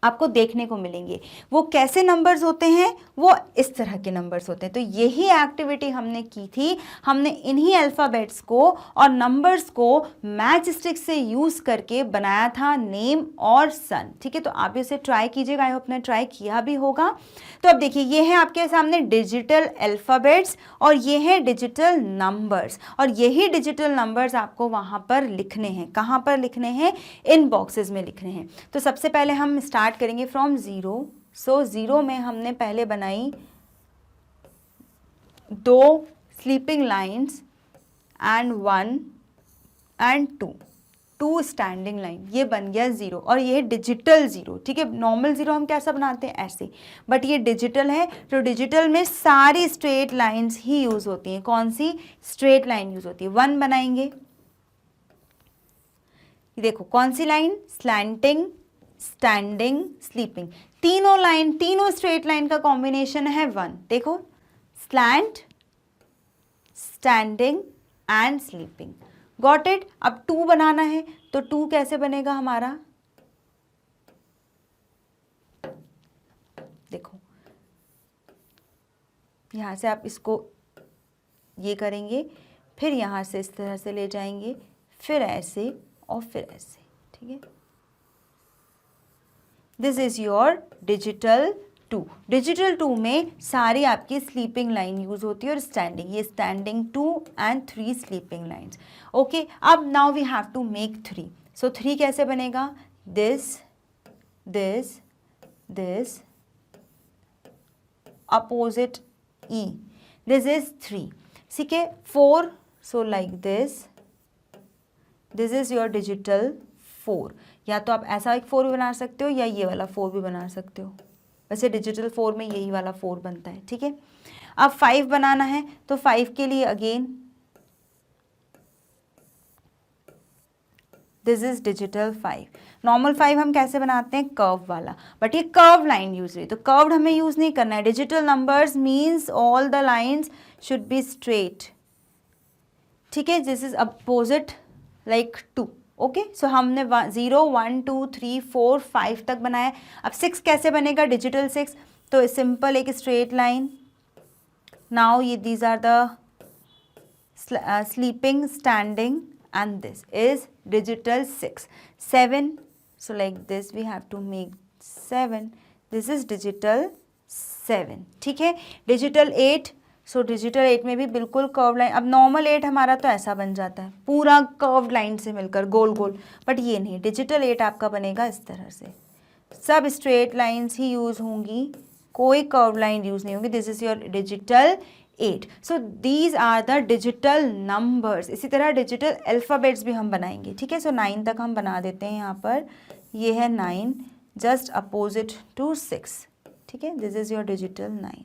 आपको देखने को मिलेंगे। वो कैसे नंबर्स होते हैं? वो इस तरह के नंबर्स होते हैं। तो यही एक्टिविटी हमने की थी। हमने इन्हीं अल्फ़ाबेट्स को और नंबर्स को मैच स्टिक से यूज़ करके बनाया था नेम और सन। ठीक है, तो आप इसे ट्राई कीजिएगा। आई होप ने ट्राई किया भी होगा। तो अब देखिए, ये है आपके सामने डिजिटल अल्फ़ाबेट्स और ये है डिजिटल नंबर्स, और यही डिजिटल नंबर्स आपको वहाँ पर लिखने हैं। कहाँ पर लिखने हैं? इन बॉक्सेस में लिखने हैं। तो सबसे पहले हम स्टार्ट करेंगे फ्रॉम 0। सो 0 में हमने पहले बनाई 2 sleeping lines and 1 and 2 standing line, ये बन गया 0। और ये डिजिटल 0। ठीक है, नॉर्मल 0 हम कैसा बनाते हैं? ऐसे, बट ये डिजिटल है। तो डिजिटल में सारी स्ट्रेट लाइन्स ही यूज होती हैं। कौन सी? स्ट्रेट लाइन यूज होती है। 1 बनाएंगे, देखो कौन सी लाइन? Slanting, standing, sleeping. तीनों लाइन, तीनों स्ट्रेट लाइन का कॉम्बिनेशन है 1। देखो, slant, standing and sleeping. Got it? अब 2 बनाना है, तो 2 कैसे बनेगा हमारा? देखो, यहां से आप इसको ये करेंगे, फिर यहां से इस तरह से ले जाएंगे, फिर ऐसे और फिर ऐसे। ठीक है, this is your digital 2। Digital 2 में सारी आपकी स्लीपिंग लाइन यूज होती है और स्टैंडिंग। ये standing 2 and 3 sleeping lines. Okay, अब now we have to make 3। So 3 कैसे बनेगा? This, this, this, opposite E, this is 3। ठीक है, 4, so like this is your digital 4। या तो आप ऐसा एक 4 भी बना सकते हो या ये वाला 4 भी बना सकते हो। वैसे डिजिटल 4 में यही वाला 4 बनता है। ठीक है, अब 5 बनाना है, तो 5 के लिए again this is digital 5। Normal 5 हम कैसे बनाते हैं? कर्व वाला, बट ये कर्व लाइन यूज हुई, तो कर्व्ड हमें यूज नहीं करना है। Digital numbers means all the lines should be straight. ठीक है, this is opposite like 2। Okay, so हमने 0, 1, 2, 3, 4, 5 तक बनाया। अब 6 कैसे बनेगा? डिजिटल 6, तो सिंपल एक स्ट्रेट लाइन। नाउ ये these are the sleeping, standing and this is digital 6। 7, so like this we have to make 7. this is digital 7. ठीक है, डिजिटल 8, सो डिजिटल 8 में भी बिल्कुल कर्व लाइन। अब नॉर्मल 8 हमारा तो ऐसा बन जाता है, पूरा कर्व लाइन से मिलकर गोल गोल, बट ये नहीं, डिजिटल 8 आपका बनेगा इस तरह से। सब स्ट्रेट लाइन्स ही यूज होंगी, कोई कर्व लाइन यूज नहीं होगी। This is your digital 8। So these are the digital numbers. इसी तरह डिजिटल अल्फ़ाबेट्स भी हम बनाएंगे। ठीक है, सो 9 तक हम बना देते हैं। यहाँ पर ये है 9, जस्ट अपोजिट टू 6। ठीक है, this is your digital 9।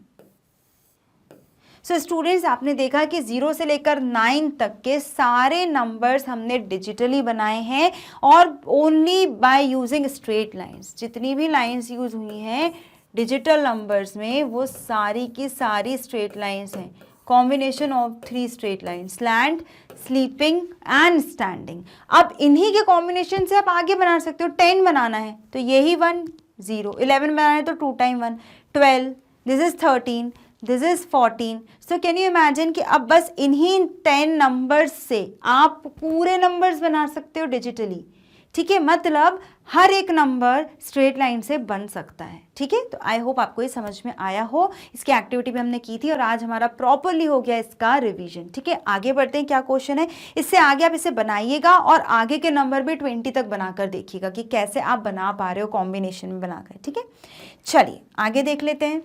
So students, आपने देखा कि 0 से लेकर 9 तक के सारे नंबर्स हमने डिजिटली बनाए हैं, और only by using straight lines. जितनी भी लाइन्स यूज हुई हैं डिजिटल नंबर्स में, वो सारी की सारी स्ट्रेट लाइन्स हैं। Combination of 3 straight line, slant, sleeping and standing. अब इन्हीं के कॉम्बिनेशन से आप आगे बना सकते हो। 10 बनाना है तो यही 1, 0। 11 बनाना है तो 2 time 1, 12। This is 13, this is 14। So can you imagine कि अब बस इन्हीं 10 नंबर्स से आप पूरे नंबर्स बना सकते हो डिजिटली। ठीक है, मतलब हर एक नंबर स्ट्रेट लाइन से बन सकता है। ठीक है, तो आई होप आपको ये समझ में आया हो। इसकी एक्टिविटी भी हमने की थी और आज हमारा प्रॉपरली हो गया इसका रिवीजन। ठीक है, आगे बढ़ते हैं। क्या क्वेश्चन है? इससे आगे आप इसे बनाइएगा और आगे के नंबर भी 20 तक बनाकर देखिएगा कि कैसे आप बना पा रहे हो कॉम्बिनेशन में बनाकर। ठीक है, चलिए आगे देख लेते हैं।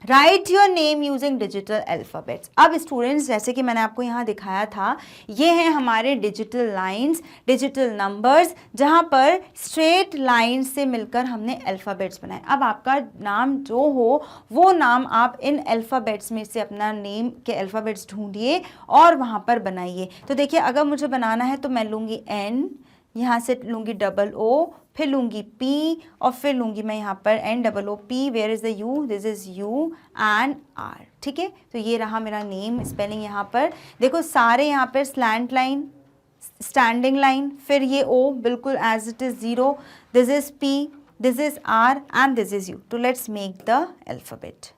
Right your name using digital alphabets. अब स्टूडेंट्स, जैसे कि मैंने आपको यहाँ दिखाया था, ये हैं हमारे डिजिटल लाइंस, डिजिटल नंबर्स, जहाँ पर स्ट्रेट लाइन से मिलकर हमने अल्फ़ाबेट्स बनाए। अब आपका नाम जो हो वो नाम आप इन अल्फ़ाबेट्स में से अपना नेम के अल्फ़ाबेट्स ढूंढिए और वहाँ पर बनाइए। तो देखिए, अगर मुझे बनाना है तो मैं लूँगी N, यहाँ से लूँगी O, फिर लूँगी P और फिर लूँगी मैं यहाँ पर NOOP। Where is the U? This is U and R। ठीक है, तो ये रहा मेरा नेम स्पेलिंग। यहाँ पर देखो सारे यहाँ पर स्लैंट लाइन, स्टैंडिंग लाइन, फिर ये O बिल्कुल as it is 0, this is P, this is R and this is U। तो लेट्स मेक द अल्फ़ाबेट।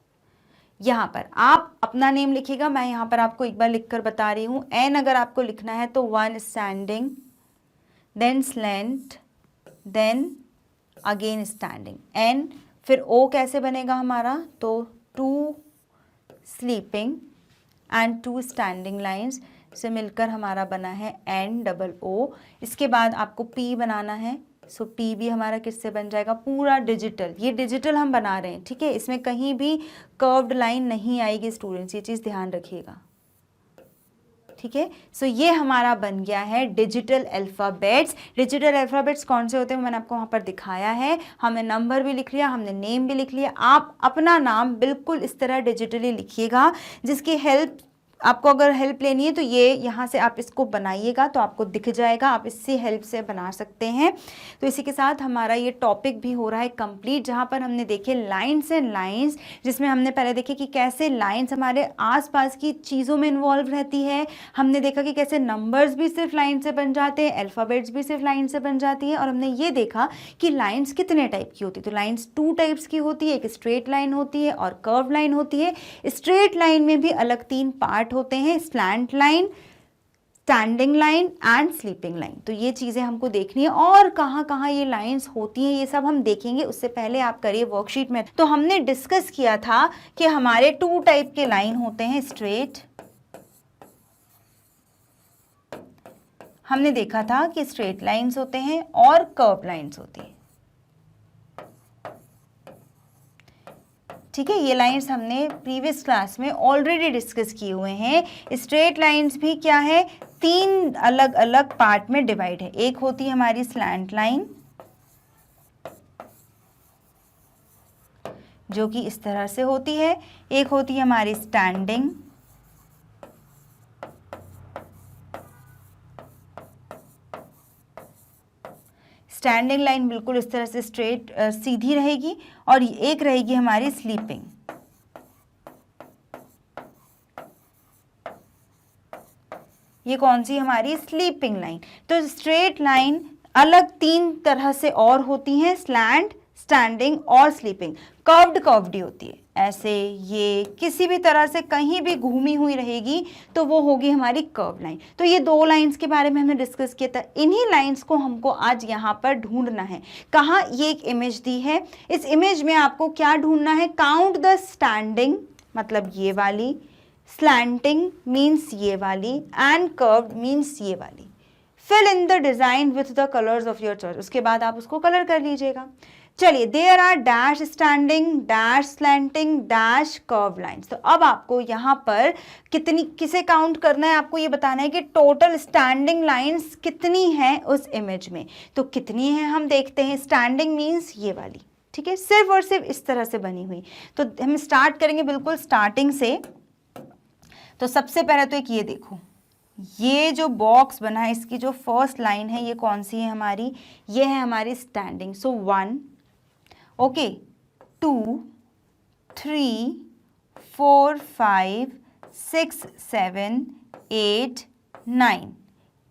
यहाँ पर आप अपना नेम लिखिएगा, मैं यहाँ पर आपको एक बार लिख कर बता रही हूँ। N अगर आपको लिखना है तो 1 standing, then slant, then again standing, N, फिर O कैसे बनेगा हमारा? तो 2 स्लीपिंग एंड 2 स्टैंडिंग लाइंस से मिलकर हमारा बना है NOO। इसके बाद आपको P बनाना है, सो P भी हमारा किससे बन जाएगा? पूरा डिजिटल। ये डिजिटल हम बना रहे हैं, ठीक है, इसमें कहीं भी कर्व्ड लाइन नहीं आएगी स्टूडेंट्स, ये चीज़ ध्यान रखिएगा। ठीक है, सो ये हमारा बन गया है डिजिटल अल्फ़ाबेट्स। डिजिटल अल्फ़ाबेट्स कौन से होते हैं मैंने आपको वहाँ पर दिखाया है। हमने नंबर भी लिख लिया, हमने नेम भी लिख लिया। आप अपना नाम बिल्कुल इस तरह डिजिटली लिखिएगा, जिसकी हेल्प आपको अगर हेल्प लेनी है तो ये यहाँ से आप इसको बनाइएगा तो आपको दिख जाएगा, आप इससे हेल्प से बना सकते हैं। तो इसी के साथ हमारा ये टॉपिक भी हो रहा है कंप्लीट, जहाँ पर हमने देखे लाइंस एंड लाइंस, जिसमें हमने पहले देखे कि कैसे लाइंस हमारे आसपास की चीज़ों में इन्वॉल्व रहती है। हमने देखा कि कैसे नंबर्स भी सिर्फ लाइन से बन जाते हैं, अल्फ़ाबेट्स भी सिर्फ लाइन से बन जाती है। और हमने ये देखा कि लाइंस कितने टाइप की होती है। तो लाइंस 2 टाइप्स की होती है, एक स्ट्रेट लाइन होती है और कर्व लाइन होती है। स्ट्रेट लाइन में भी अलग 3 पार्ट होते हैं, slant line, standing line and sleeping line. तो ये चीज़ें हमको देखनी है और कहाँ कहाँ ये लाइंस होती हैं ये सब हम देखेंगे। उससे पहले आप करिए वर्कशीट में। तो हमने डिस्कस किया था कि हमारे 2 टाइप के लाइन होते हैं, स्ट्रेट, हमने देखा था कि स्ट्रेट लाइंस होते हैं और कर्व लाइंस होती है। ठीक है, ये लाइंस हमने प्रीवियस क्लास में ऑलरेडी डिस्कस किए हुए हैं। स्ट्रेट लाइंस भी क्या है, 3 अलग अलग पार्ट में डिवाइड है। एक होती है हमारी स्लैंट लाइन, जो कि इस तरह से होती है। एक होती है हमारी स्टैंडिंग, स्टैंडिंग लाइन बिल्कुल इस तरह से स्ट्रेट सीधी रहेगी। और एक रहेगी हमारी स्लीपिंग। ये कौन सी हमारी स्लीपिंग लाइन। तो स्ट्रेट लाइन अलग 3 तरह से और होती हैं, स्लैंट, स्टैंडिंग और स्लीपिंग। कर्व्ड होती है, ऐसे ये किसी भी तरह से कहीं भी घूमी हुई रहेगी तो वो होगी हमारी कर्व लाइन। तो ये 2 लाइंस के बारे में हमने डिस्कस किया था। इन्हीं लाइंस को हमको आज यहाँ पर ढूंढना है। कहाँ, ये एक इमेज दी है, इस इमेज में आपको क्या ढूंढना है? काउंट द स्टैंडिंग, मतलब ये वाली, स्लैंटिंग मीन्स ये वाली, एंड कर्व्ड मीन्स ये वाली। Fill in the design with the colours of your choice. उसके बाद आप उसको कलर कर लीजिएगा। चलिए, there are dash standing, dash slanting, dash curve lines. तो अब आपको यहाँ पर किसे काउंट करना है, आपको ये बताना है कि टोटल स्टैंडिंग लाइंस कितनी हैं उस इमेज में। तो कितनी हैं हम देखते हैं। स्टैंडिंग मीन्स ये वाली, ठीक है, सिर्फ और सिर्फ इस तरह से बनी हुई। तो हम स्टार्ट करेंगे बिल्कुल स्टार्टिंग से। तो सबसे पहले तो एक ये देखो, ये जो बॉक्स बना है इसकी जो फर्स्ट लाइन है ये कौन सी है हमारी? ये है हमारी स्टैंडिंग। सो 1, ओके, 2, 3, 4, 5, 6, 7, 8, 9,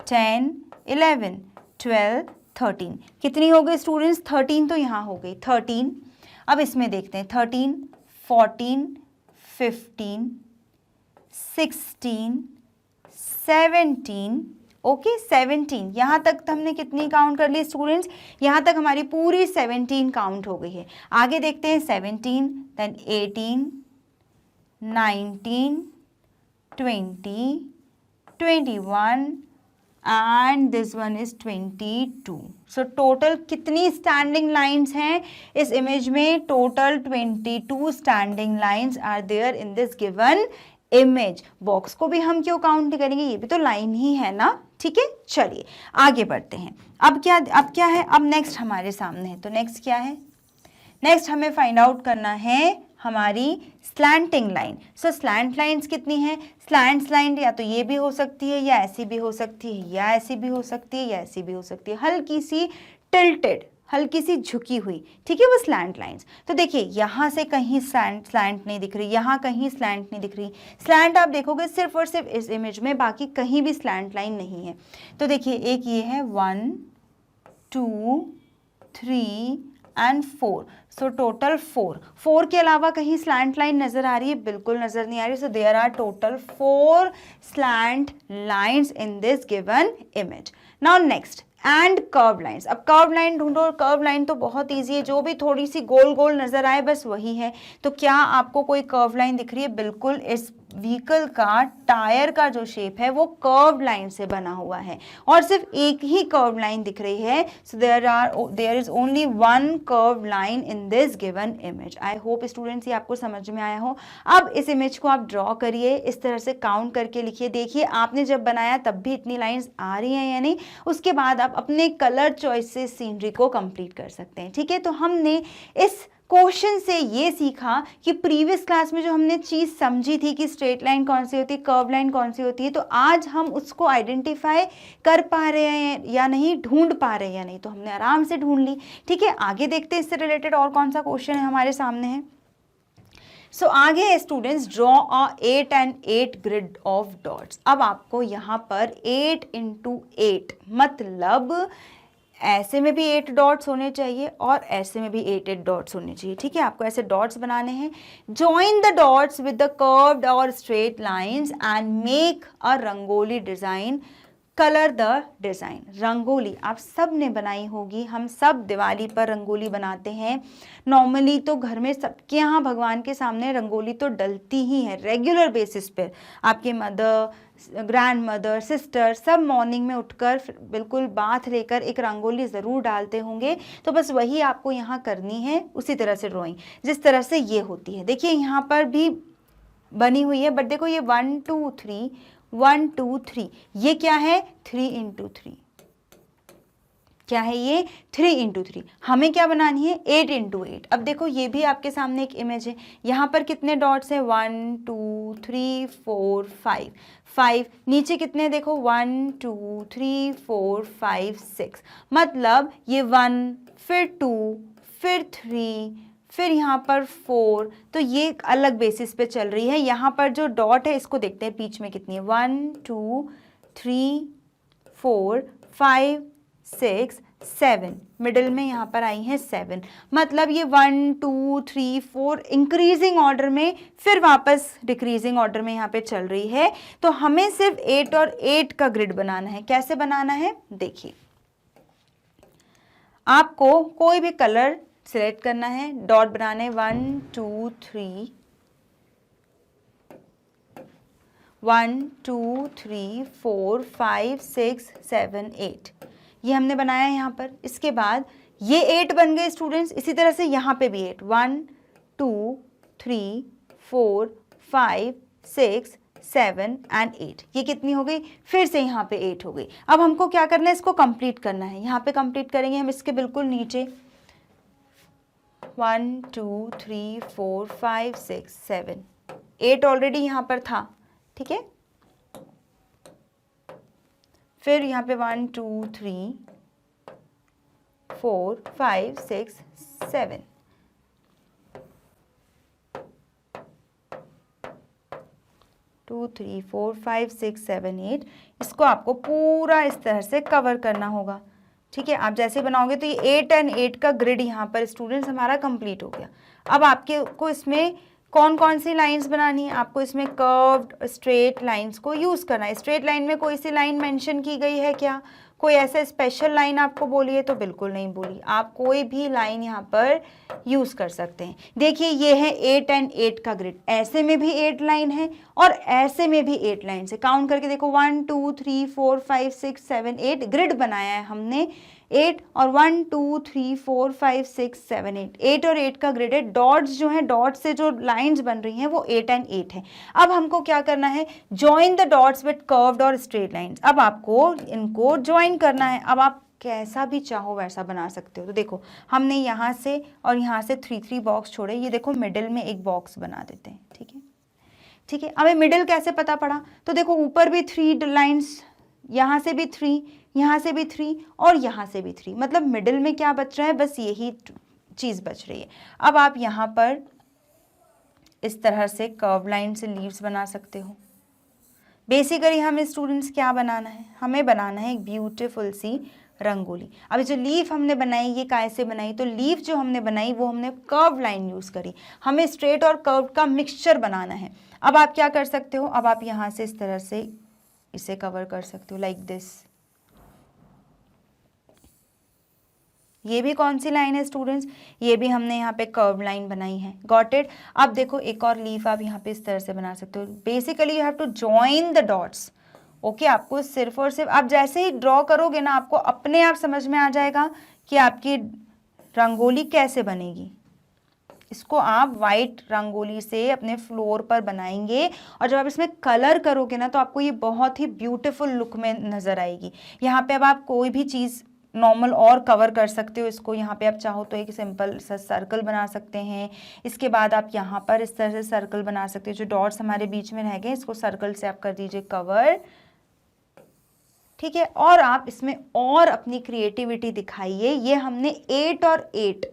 10, 11, 12, 13। कितनी हो गई स्टूडेंट्स? 13 तो यहाँ हो गई 13। अब इसमें देखते हैं 13, 14, 15, 16, 17, ओके 17। यहाँ तक हमने कितनी काउंट कर ली स्टूडेंट्स? यहाँ तक हमारी पूरी 17 काउंट हो गई है। आगे देखते हैं 17, then 18, 19, 20, 21 and this one is 22. So total कितनी standing lines हैं इस image में? Total 22 standing lines are there in this given image. Box को भी हम क्यों काउंट करेंगे, ये भी तो लाइन ही है ना, ठीक है। चलिए आगे बढ़ते हैं। अब क्या है, अब नेक्स्ट हमारे सामने है, तो नेक्स्ट क्या है, नेक्स्ट हमें फाइंड आउट करना है हमारी स्लैंटिंग लाइन। सो स्लैंट लाइंस कितनी है? स्लैंट लाइन या तो ये भी हो सकती है, या ऐसी भी हो सकती है, या ऐसी भी हो सकती है, या ऐसी भी हो सकती है, हल्की सी टिल्टेड, हल्की सी झुकी हुई, ठीक है, वो स्लैंट लाइंस। तो देखिए यहाँ से कहीं स्लैंट नहीं दिख रही, यहाँ कहीं स्लैंट नहीं दिख रही। स्लैंट आप देखोगे सिर्फ और सिर्फ इस इमेज में, बाकी कहीं भी स्लैंट लाइन नहीं है। तो देखिए एक ये है 1 2 3 एंड 4, सो टोटल 4 के अलावा कहीं स्लैंट लाइन नजर आ रही है? बिल्कुल नजर नहीं आ रही। So there are total 4 slant lines in this given image. Now next and curve lines. अब कर्व लाइन ढूंढो, कर्व लाइन तो बहुत ईजी है, जो भी थोड़ी सी गोल गोल नजर आए बस वही है। तो क्या आपको कोई कर्व लाइन दिख रही है? बिल्कुल, इस व्हीकल का टायर का जो शेप है वो कर्व लाइन से बना हुआ है, और सिर्फ एक ही कर्व लाइन दिख रही है। So there is only one curve line in this given image. I hope students ये आपको समझ में आया हो। अब इस इमेज को आप ड्रॉ करिए, इस तरह से काउंट करके लिखिए। देखिए आपने जब बनाया तब भी इतनी लाइंस आ रही हैं या नहीं, उसके बाद आप अपने कलर चॉइस से सीनरी को कंप्लीट कर सकते हैं, ठीक है। तो हमने इस क्वेश्चन से ये सीखा कि प्रीवियस क्लास में जो हमने चीज़ समझी थी कि स्ट्रेट लाइन कौन सी होती है, कर्व लाइन कौन सी होती है, तो आज हम उसको आइडेंटिफाई कर पा रहे हैं या नहीं, ढूंढ पा रहे हैं या नहीं। तो हमने आराम से ढूंढ ली, ठीक है। आगे देखते हैं इससे रिलेटेड और कौन सा क्वेश्चन है हमारे सामने है। सो आगे students draw a 8 and 8 grid of dots. अब आपको यहाँ पर 8 into 8 मतलब ऐसे में भी 8 डॉट्स होने चाहिए और ऐसे में भी 8 डॉट्स होने चाहिए, ठीक है। आपको ऐसे डॉट्स बनाने हैं। Join the dots with the curved और straight lines and make a rangoli design. Colour the design. Rangoli आप सब ने बनाई होगी, हम सब दिवाली पर रंगोली बनाते हैं। नॉर्मली तो घर में सबके यहाँ भगवान के सामने रंगोली तो डलती ही है रेगुलर बेसिस पर। आपके मदर, ग्रैंड मदर, सिस्टर सब मॉर्निंग में उठकर बिल्कुल बाथ लेकर एक रंगोली ज़रूर डालते होंगे। तो बस वही आपको यहाँ करनी है, उसी तरह से ड्राइंग जिस तरह से ये होती है। देखिए यहाँ पर भी बनी हुई है, बट देखो ये 1 2 3 1 2 3, ये क्या है 3 into 3, क्या है ये 3 into 3। हमें क्या बनानी है 8 into 8। अब देखो ये भी आपके सामने एक इमेज है, यहाँ पर कितने डॉट्स है 1 2 3 4 5, नीचे कितने देखो 1 2 3 4 5 6, मतलब ये 1 फिर 2 फिर 3 फिर यहाँ पर 4, तो ये एक अलग बेसिस पे चल रही है। यहाँ पर जो डॉट है इसको देखते हैं बीच में कितनी है 1 2 3 4 5 6 7, मिडिल में यहाँ पर आई है 7, मतलब ये 1 2 3 4 इंक्रीजिंग ऑर्डर में फिर वापस डिक्रीजिंग ऑर्डर में यहाँ पे चल रही है। तो हमें सिर्फ 8 और 8 का ग्रिड बनाना है। कैसे बनाना है देखिए, आपको कोई भी कलर सिलेक्ट करना है, डॉट बनाने 1 2 3 1 2 3 4 5 6 7 8, ये हमने बनाया है यहाँ पर। इसके बाद ये 8 बन गए स्टूडेंट्स। इसी तरह से यहाँ पे भी 8 1 2 3 4 5 6 7 एंड 8, ये कितनी हो गई, फिर से यहाँ पे 8 हो गई। अब हमको क्या करना है, इसको कंप्लीट करना है। यहाँ पे कंप्लीट करेंगे हम इसके बिल्कुल नीचे 1 2 3 4 5 6 7, 8 ऑलरेडी यहाँ पर था, ठीक है। फिर यहाँ पे 1 2 3 4 5 6 7, टू 3 4 5 6 7 8, इसको आपको पूरा इस तरह से कवर करना होगा, ठीक है। आप जैसे बनाओगे तो ये 8 and 8 का ग्रिड यहाँ पर स्टूडेंट्स हमारा कंप्लीट हो गया। अब आपके को इसमें कौन कौन सी लाइंस बनानी है, आपको इसमें कर्व्ड स्ट्रेट लाइंस को यूज़ करना है। स्ट्रेट लाइन में कोई सी लाइन मेंशन की गई है क्या, कोई ऐसा स्पेशल लाइन आपको बोली है तो बिल्कुल नहीं बोली, आप कोई भी लाइन यहाँ पर यूज़ कर सकते हैं। देखिए ये है 8 एंड 8 का ग्रिड, ऐसे में भी 8 लाइन है और ऐसे में भी 8 लाइन से। काउंट करके देखो 1 2 3 4 5 6 7 8 ग्रिड बनाया है हमने 8 और 1 2 3 4 5 6 7 8 8 और 8 का ग्रिड है। डॉट्स जो है, डॉट से जो लाइंस बन रही हैं वो 8 एंड 8 है। अब हमको क्या करना है, join the dots with curved और स्ट्रेट लाइंस। अब आपको इनको ज्वाइन करना है। अब आप कैसा भी चाहो वैसा बना सकते हो। तो देखो हमने यहाँ से और यहाँ से 3 बॉक्स छोड़े, ये देखो मिडिल में एक बॉक्स बना देते हैं। ठीक है, ठीक है। अब मिडिल कैसे पता पड़ा, तो देखो ऊपर भी 3 लाइंस, यहाँ से भी 3, यहाँ से भी 3 और यहाँ से भी 3, मतलब मिडिल में क्या बच रहा है, बस यही चीज़ बच रही है। अब आप यहाँ पर इस तरह से कर्व लाइन से लीव्स बना सकते हो। बेसिकली हमें स्टूडेंट्स क्या बनाना है, हमें बनाना है एक ब्यूटीफुल सी रंगोली। अब जो लीफ हमने बनाई ये कैसे बनाई, तो लीफ जो हमने बनाई वो हमने कर्व लाइन यूज़ करी। हमें स्ट्रेट और कर्व का मिक्सचर बनाना है। अब आप क्या कर सकते हो, अब आप यहाँ से इस तरह से इसे कवर कर सकते हो लाइक दिस। ये भी कौन सी लाइन है स्टूडेंट्स, ये भी हमने यहाँ पे कर्व लाइन बनाई है। Got it. अब देखो एक और लीफ आप यहाँ पे इस तरह से बना सकते हो। Basically you have to join the dots. Okay, आपको सिर्फ और सिर्फ आप जैसे ही ड्रॉ करोगे ना, आपको अपने आप समझ में आ जाएगा कि आपकी रंगोली कैसे बनेगी। इसको आप वाइट रंगोली से अपने फ्लोर पर बनाएंगे और जब आप इसमें कलर करोगे ना तो आपको ये बहुत ही ब्यूटीफुल लुक में नज़र आएगी। यहाँ पे अब आप कोई भी चीज़ नॉर्मल और कवर कर सकते हो इसको। यहाँ पे आप चाहो तो एक सिंपल सा सर्कल बना सकते हैं। इसके बाद आप यहाँ पर इस तरह से सर्कल बना सकते हो। जो डॉट्स हमारे बीच में रह गए इसको सर्कल से आप कर दीजिए कवर। ठीक है, और आप इसमें और अपनी क्रिएटिविटी दिखाइए। ये हमने 8 और 8,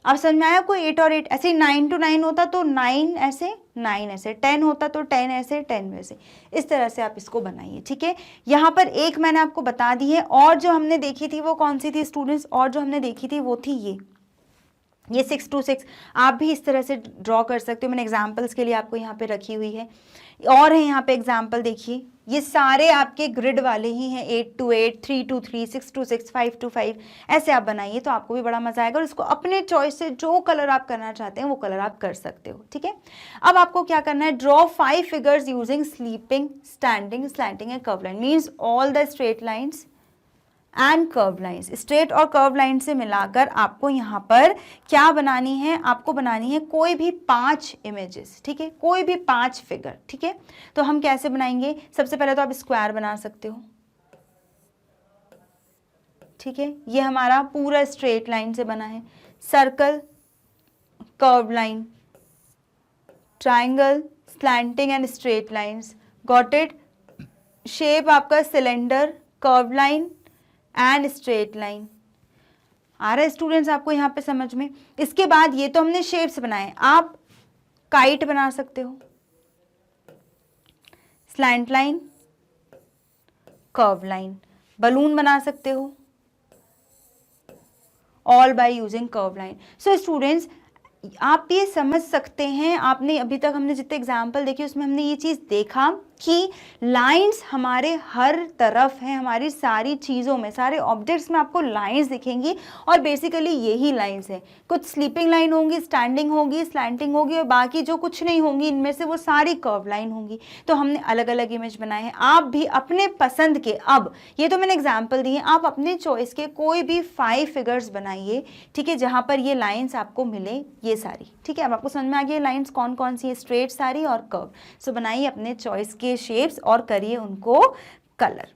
अब समझ में आया आपको, 8 और 8 ऐसे 9 to 9 होता तो 9 ऐसे 9 ऐसे, 10 होता तो 10 ऐसे 10 वैसे, इस तरह से आप इसको बनाइए। ठीक है, यहाँ पर एक मैंने आपको बता दी है, और जो हमने देखी थी वो कौन सी थी स्टूडेंट्स, और जो हमने देखी थी वो थी ये 6 to 6। आप भी इस तरह से ड्रॉ कर सकते हो, मैंने एग्जाम्पल्स के लिए आपको यहाँ पे रखी हुई है। और है यहाँ पे एग्जाम्पल देखिए, ये सारे आपके ग्रिड वाले ही हैं, 8 to 8, 3 to 3, 6 to 6, 5 to 5, ऐसे आप बनाइए तो आपको भी बड़ा मजा आएगा। और इसको अपने चॉइस से जो कलर आप करना चाहते हैं वो कलर आप कर सकते हो। ठीक है, अब आपको क्या करना है, draw 5 figures using sleeping, standing, slanting and curve line. Means all the straight lines and curve lines. Straight और कर्व लाइन से मिलाकर आपको यहाँ पर क्या बनानी है, आपको बनानी है कोई भी 5 इमेजेस। ठीक है, कोई भी 5 फिगर। ठीक है, तो हम कैसे बनाएंगे, सबसे पहले तो आप स्क्वायर बना सकते हो। ठीक है, ये हमारा पूरा स्ट्रेट लाइन से बना है। Circle, curve line, triangle, slanting and straight lines. Got it. Shape आपका cylinder, curve line and straight line. आ रहा है स्टूडेंट्स आपको यहाँ पे समझ में। इसके बाद ये तो हमने शेप्स बनाए, आप काइट बना सकते हो, slant line, curve line, balloon बना सकते हो, all bye using curve line. So students आप ये समझ सकते हैं, आपने अभी तक हमने जितने एग्जाम्पल देखे उसमें हमने ये चीज़ देखा कि लाइंस हमारे हर तरफ हैं, हमारी सारी चीज़ों में, सारे ऑब्जेक्ट्स में आपको लाइंस दिखेंगी और बेसिकली यही लाइंस हैं। कुछ स्लीपिंग लाइन होंगी, स्टैंडिंग होगी, स्लैंटिंग होगी और बाकी जो कुछ नहीं होंगी इनमें से वो सारी कर्व लाइन होंगी। तो हमने अलग अलग इमेज बनाए हैं। आप भी अपने पसंद के, अब ये तो मैंने एग्जाम्पल दिए, आप अपने चॉइस के कोई भी 5 फिगर्स बनाइए। ठीक है, जहाँ पर ये लाइन्स आपको मिले ये सारी। ठीक है, अब आपको समझ में आ गया लाइन्स कौन कौन सी है, स्ट्रेट सारी और कर्व। सो बनाइए अपने चॉइस के शेप्स और करिए उनको कलर।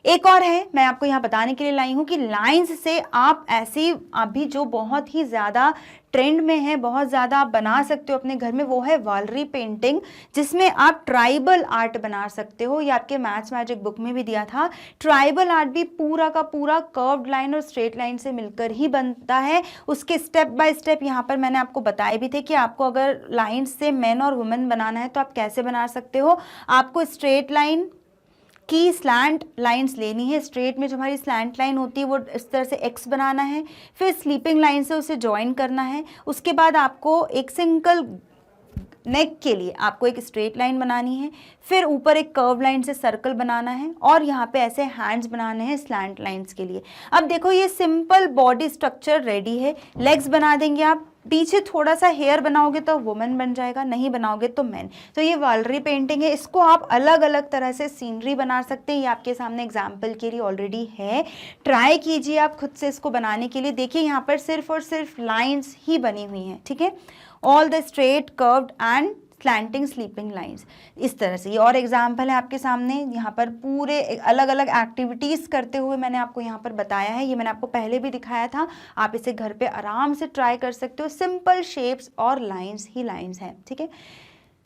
एक और है, मैं आपको यहाँ बताने के लिए लाई हूँ कि लाइंस से आप ऐसी अभी जो बहुत ही ज़्यादा ट्रेंड में है, बहुत ज़्यादा आप बना सकते हो अपने घर में, वो है वालरी पेंटिंग, जिसमें आप ट्राइबल आर्ट बना सकते हो। ये आपके मैथ्स मैजिक बुक में भी दिया था। ट्राइबल आर्ट भी पूरा का पूरा कर्व्ड लाइन और स्ट्रेट लाइन से मिलकर ही बनता है। उसके स्टेप बाय स्टेप यहाँ पर मैंने आपको बताए भी थे कि आपको अगर लाइन से मैन और वुमेन बनाना है तो आप कैसे बना सकते हो। आपको स्ट्रेट लाइन की स्लैंट लाइंस लेनी है, स्ट्रेट में जो हमारी स्लैंट लाइन होती है वो इस तरह से एक्स बनाना है, फिर स्लीपिंग लाइन से उसे ज्वाइन करना है। उसके बाद आपको एक सिंगल नेक के लिए आपको एक स्ट्रेट लाइन बनानी है, फिर ऊपर एक कर्व लाइन से सर्कल बनाना है और यहाँ पे ऐसे हैंड्स बनाने हैं स्लैंट लाइंस के लिए। अब देखो ये सिंपल बॉडी स्ट्रक्चर रेडी है। लेग्स बना देंगे आप, पीछे थोड़ा सा हेयर बनाओगे तो वुमेन बन जाएगा, नहीं बनाओगे तो मैन। तो ये वालरी पेंटिंग है, इसको आप अलग अलग तरह से सीनरी बना सकते हैं। ये आपके सामने एग्जाम्पल के लिए ऑलरेडी है, ट्राई कीजिए आप खुद से इसको बनाने के लिए। देखिए यहाँ पर सिर्फ और सिर्फ लाइन्स ही बनी हुई हैं, ठीक है, all the straight curved and slanting sleeping lines, इस तरह से। ये और एग्जाम्पल है आपके सामने, यहाँ पर पूरे अलग अलग एक्टिविटीज़ करते हुए मैंने आपको यहाँ पर बताया है। ये मैंने आपको पहले भी दिखाया था, आप इसे घर पे आराम से ट्राई कर सकते हो। सिंपल शेप्स और लाइंस ही लाइंस हैं, ठीक है।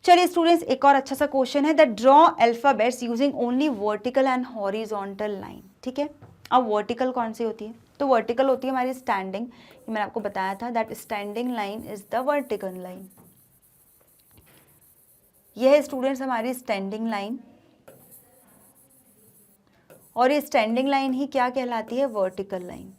चलिए स्टूडेंट्स, एक और अच्छा सा क्वेश्चन है, the draw alphabets using only vertical and horizontal line, ठीक है। अब वर्टिकल कौन सी होती है? तो वर्टिकल होती है हमारी स्टैंडिंग, ये मैंने आपको बताया था, that standing line is the vertical line. यह है स्टूडेंट्स हमारी स्टैंडिंग लाइन, और ये स्टैंडिंग लाइन ही क्या कहलाती है? Vertical line.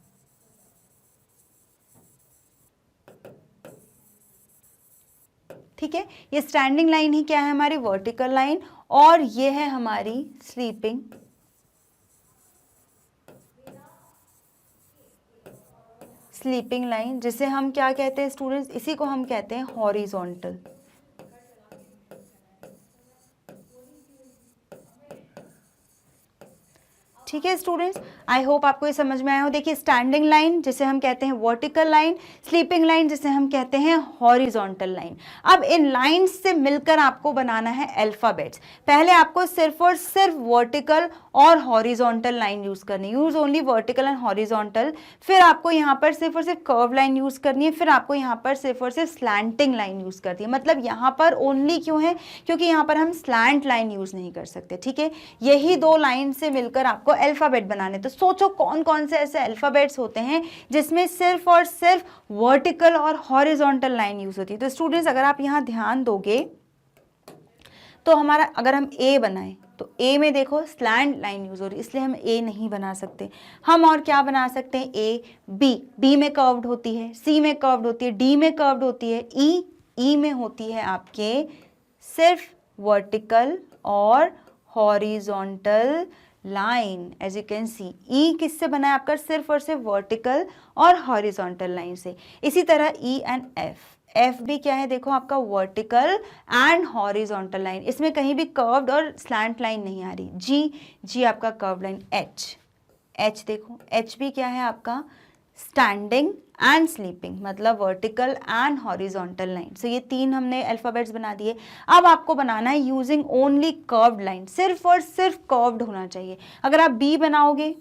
ठीक है, ये स्टैंडिंग लाइन ही क्या है? हमारी वर्टिकल लाइन। और ये है हमारी स्लीपिंग लाइन, जिसे हम क्या कहते हैं स्टूडेंट्स? इसी को हम कहते हैं हॉरिजॉन्टल। ठीक है स्टूडेंट्स, आई होप आपको ये समझ में आया हो। देखिए स्टैंडिंग लाइन जिसे हम कहते हैं वर्टिकल लाइन, स्लीपिंग लाइन जिसे हम कहते हैं हॉरिजॉन्टल लाइन। अब इन लाइंस से मिलकर आपको बनाना है अल्फाबेट्स। पहले आपको सिर्फ और सिर्फ वर्टिकल और हॉरिजॉन्टल लाइन यूज करनी है, use only vertical and horizontal. फिर आपको यहाँ पर सिर्फ और सिर्फ कर्व लाइन यूज करनी है, फिर आपको यहाँ पर सिर्फ और सिर्फ स्लैंटिंग लाइन यूज करनी है। मतलब यहाँ पर ओनली क्यों है? क्योंकि यहाँ पर हम स्लैंट लाइन यूज नहीं कर सकते, ठीक है। यही दो लाइन से मिलकर आपको अल्फाबेट बनाने। तो सोचो कौन कौन से ऐसे अल्फाबेट्स होते हैं जिसमें सिर्फ और सिर्फ वर्टिकल और हॉरिजॉन्टल लाइन यूज होती है। तो स्टूडेंट्स अगर आप यहां ध्यान दोगे तो हमारा, अगर हम ए बनाए तो ए में देखो स्लैंट लाइन यूज हो रही है, इसलिए हम ए नहीं बना सकते। हम और क्या बना सकते हैं? ए, बी में कर्व्ड होती है, सी में कर्व्ड होती है, डी में कर्व्ड होती है, ई में होती है आपके सिर्फ वर्टिकल और horizontal line. As you can see, E किससे बना है आपका? सिर्फ और सिर्फ वर्टिकल और हॉरिजॉन्टल लाइन से। इसी तरह ई एंड एफ भी क्या है? देखो आपका वर्टिकल एंड हॉरिजॉन्टल लाइन, इसमें कहीं भी कर्व्ड और स्लैंट लाइन नहीं आ रही। जी आपका कर्व लाइन। एच देखो, एच भी क्या है आपका? स्टैंडिंग एंड स्लीपिंग, मतलब vertical and horizontal line. So ये तीन हमने अल्फाबेट्स बना दिए। अब आपको बनाना है यूजिंग ओनली कर्व्ड लाइन, सिर्फ और सिर्फ कर्व्ड होना चाहिए। अगर आप बी बनाओगे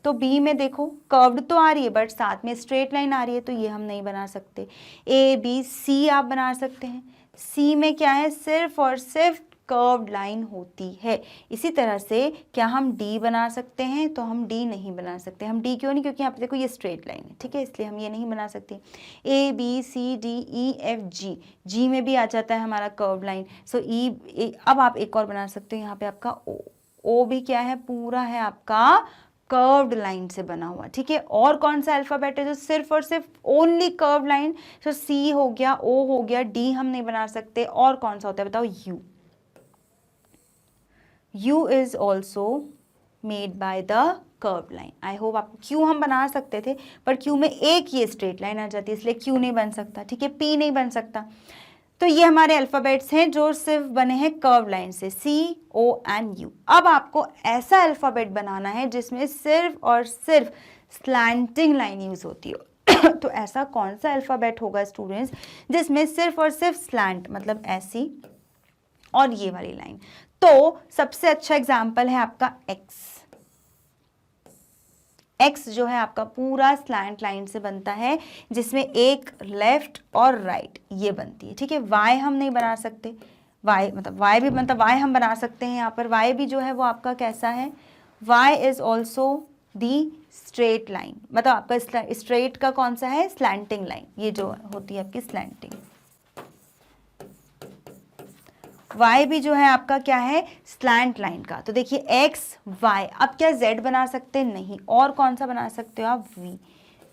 तो बी में देखो कर्व्ड तो आ रही है बट साथ में स्ट्रेट लाइन आ रही है, तो ये हम नहीं बना सकते। ए बी सी आप बना सकते हैं, सी में क्या है? सिर्फ और सिर्फ कर्व्ड लाइन होती है। इसी तरह से क्या हम डी बना सकते हैं? तो हम डी नहीं बना सकते। हम डी क्यों नहीं? क्योंकि यहाँ पे देखो ये स्ट्रेट लाइन है, ठीक है, इसलिए हम ये नहीं बना सकते। A B C D E F G, G में भी आ जाता है हमारा कर्व्ड लाइन। सो ई, अब आप एक और बना सकते हो, यहाँ पे आपका ओ भी क्या है? पूरा है आपका कर्व्ड लाइन से बना हुआ, ठीक है। और कौन सा अल्फाबेट है जो सिर्फ और सिर्फ ओनली कर्व्ड लाइन? सो सी हो गया, ओ हो गया, डी हम नहीं बना सकते। और कौन सा होता है बताओ? You is also made by the curve line. I hope आपको, क्यू हम बना सकते थे पर क्यू में एक ये स्ट्रेट लाइन आ जाती है, इसलिए क्यू नहीं बन सकता, ठीक है, पी नहीं बन सकता। तो ये हमारे अल्फाबेट्स हैं जो सिर्फ बने हैं कर्व लाइन से, सी ओ एंड यू। अब आपको ऐसा अल्फाबेट बनाना है जिसमें सिर्फ और सिर्फ स्लैंटिंग लाइन यूज होती हो। तो ऐसा कौन सा अल्फाबेट होगा स्टूडेंट्स जिसमें सिर्फ और सिर्फ स्लैंट, मतलब ऐसी और ये वाली लाइन? तो सबसे अच्छा एग्जाम्पल है आपका एक्स जो है आपका पूरा स्लैंट लाइन से बनता है, जिसमें एक लेफ्ट और राइट ये बनती है, ठीक है। वाई हम नहीं बना सकते, वाई हम बना सकते हैं। यहाँ पर वाई भी जो है वो आपका कैसा है? Y is also the straight line, मतलब आपका स्ट्रेट का कौन सा है? स्लैंटिंग लाइन, ये जो होती है आपकी स्लैंटिंग। y भी जो है आपका क्या है? स्लैंट लाइन का। तो देखिए x y, अब क्या z बना सकते? नहीं। और कौन सा बना सकते हो आप?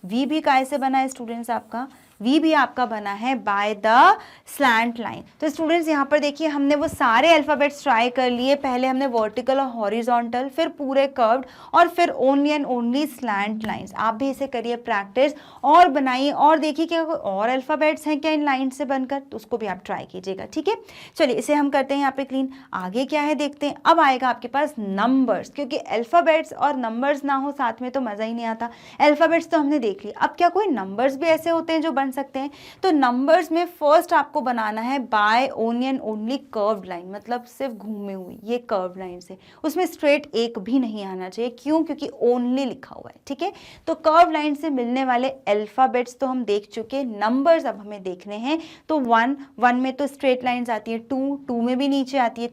v भी काय से बना है स्टूडेंट्स आपका? वी भी आपका बना है बाय द स्लैंट लाइन। तो स्टूडेंट्स यहाँ पर देखिए हमने वो सारे अल्फ़ाबेट्स ट्राई कर लिए, पहले हमने वर्टिकल और हॉरिजॉन्टल, फिर पूरे कर्व्ड, और फिर only and only slant lines. आप भी इसे करिए प्रैक्टिस और बनाइए और देखिए कि और अल्फ़ाबेट्स हैं क्या इन लाइन से बनकर, तो उसको भी आप ट्राई कीजिएगा, ठीक है। चलिए इसे हम करते हैं यहाँ पे क्लीन। आगे क्या है देखते हैं। अब आएगा आपके पास नंबर्स, क्योंकि अल्फ़ाबेट्स और नंबर्स ना हो साथ में तो मज़ा ही नहीं आता। अल्फ़ाबेट्स तो हमने देख लिया, अब क्या कोई नंबर्स भी ऐसे होते हैं जो बन सकते हैं? तो नंबर्स में फर्स्ट आपको बनाना है by only and only curved line, मतलब सिर्फ घूमे हुई ये कर्व्ड लाइन से, उसमें स्ट्रेट एक भी नहीं आना चाहिए। क्यों? क्योंकि ओनली लिखा हुआ है, ठीक है। तो कर्व लाइन से मिलने वाले अल्फ़ाबेट्स तो हम देख चुके, नंबर्स अब हमें देखने हैं। तो 1 में तो स्ट्रेट लाइंस आती है, 2 में भी नीचे आती है,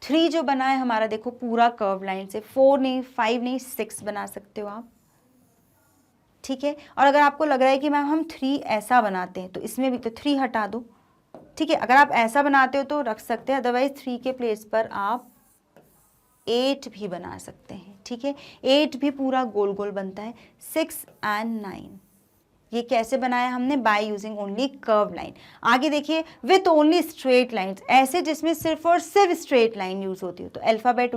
3 जो बना है हमारा देखो पूरा कर्व लाइन से, 4 नहीं, 5 नहीं, 6 बना सकते हो आप, ठीक है। और अगर आपको लग रहा है कि मैम हम 3 ऐसा बनाते हैं तो इसमें भी तो 3 हटा दो, ठीक है। अगर आप ऐसा बनाते हो तो रख सकते हैं, अदरवाइज 3 के प्लेस पर आप 8 भी बना सकते हैं, ठीक है। 8 भी पूरा गोल गोल बनता है। 6 एंड 9 ये कैसे बनाया हमने? Bye using only curve line. आगे देखिए विथ ओनली स्ट्रेट लाइंस, ऐसे जिसमें सिर्फ और सिर्फ स्ट्रेट लाइन यूज होती हो। तो अल्फ़ाबेट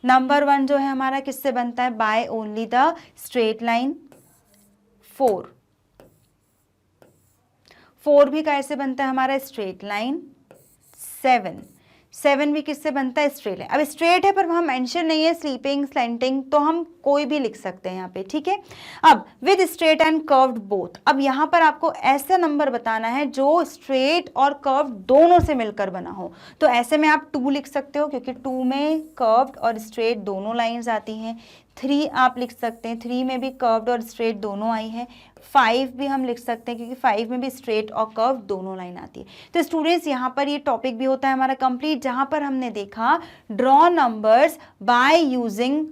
नंबर 1 जो है हमारा किससे बनता है? By only the straight line. 4 भी कैसे बनता है हमारा? Straight line. 7 भी किससे बनता है? Straight line. अब स्ट्रेट है पर वहाँ मेंशन नहीं है स्लीपिंग, स्लैंटिंग, तो हम कोई भी लिख सकते हैं यहाँ पे, ठीक है। अब with straight and curved both, अब यहाँ पर आपको ऐसा नंबर बताना है जो स्ट्रेट और कर्व्ड दोनों से मिलकर बना हो। तो ऐसे में आप 2 लिख सकते हो, क्योंकि 2 में कर्व्ड और स्ट्रेट दोनों लाइंस आती हैं। 3 आप लिख सकते हैं, 3 में भी कर्व्ड और स्ट्रेट दोनों आई है। 5 भी हम लिख सकते हैं, क्योंकि 5 में भी स्ट्रेट और कर्व दोनों लाइन आती है। तो स्टूडेंट्स यहाँ पर ये टॉपिक भी होता है हमारा कंप्लीट, जहाँ पर हमने देखा draw numbers by using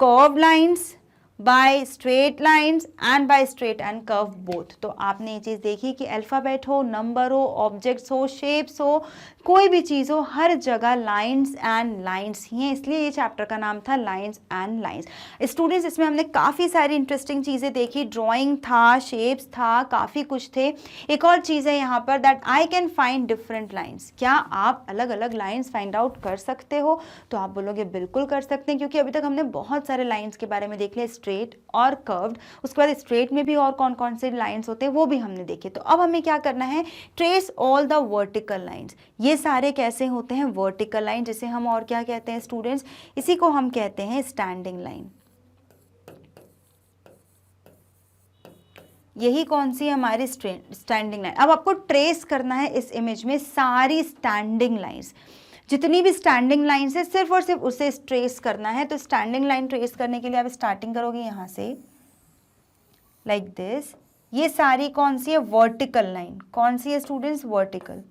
curve lines, by straight lines and by straight and curve both. तो आपने ये चीज़ देखी कि अल्फ़ाबेट हो, नंबर हो, ऑब्जेक्ट्स हो, शेप्स हो, कोई भी चीज़ हो, हर जगह लाइंस एंड लाइंस ही हैं, इसलिए ये चैप्टर का नाम था लाइंस एंड लाइंस। स्टूडेंट्स इसमें हमने काफ़ी सारी इंटरेस्टिंग चीज़ें देखी, ड्राइंग था, शेप्स था, काफ़ी कुछ थे। एक और चीज़ है यहाँ पर, that I can find different lines. क्या आप अलग अलग लाइंस फाइंड आउट कर सकते हो? तो आप बोलोगे बिल्कुल कर सकते हैं, क्योंकि अभी तक हमने बहुत सारे लाइंस के बारे में देख लिया, स्ट्रेट और कर्व्ड। उसके बाद स्ट्रेट में भी और कौन कौन से लाइंस होते हैं वो भी हमने देखे। तो अब हमें क्या करना है? Trace all the vertical lines. ये सारे कैसे होते हैं? वर्टिकल लाइन, जिसे हम और क्या कहते हैं स्टूडेंट्स? इसी को हम कहते हैं स्टैंडिंग लाइन। यही कौन सी है? हमारी स्टैंडिंग लाइन। अब आपको ट्रेस करना है इस इमेज में सारी स्टैंडिंग लाइंस, जितनी भी स्टैंडिंग लाइंस है सिर्फ और सिर्फ उसे ट्रेस करना है। तो स्टैंडिंग लाइन ट्रेस करने के लिए आप स्टार्टिंग करोगे यहाँ से, लाइक दिस। ये सारी कौन सी है? Vertical line. कौन सी है students? Vertical.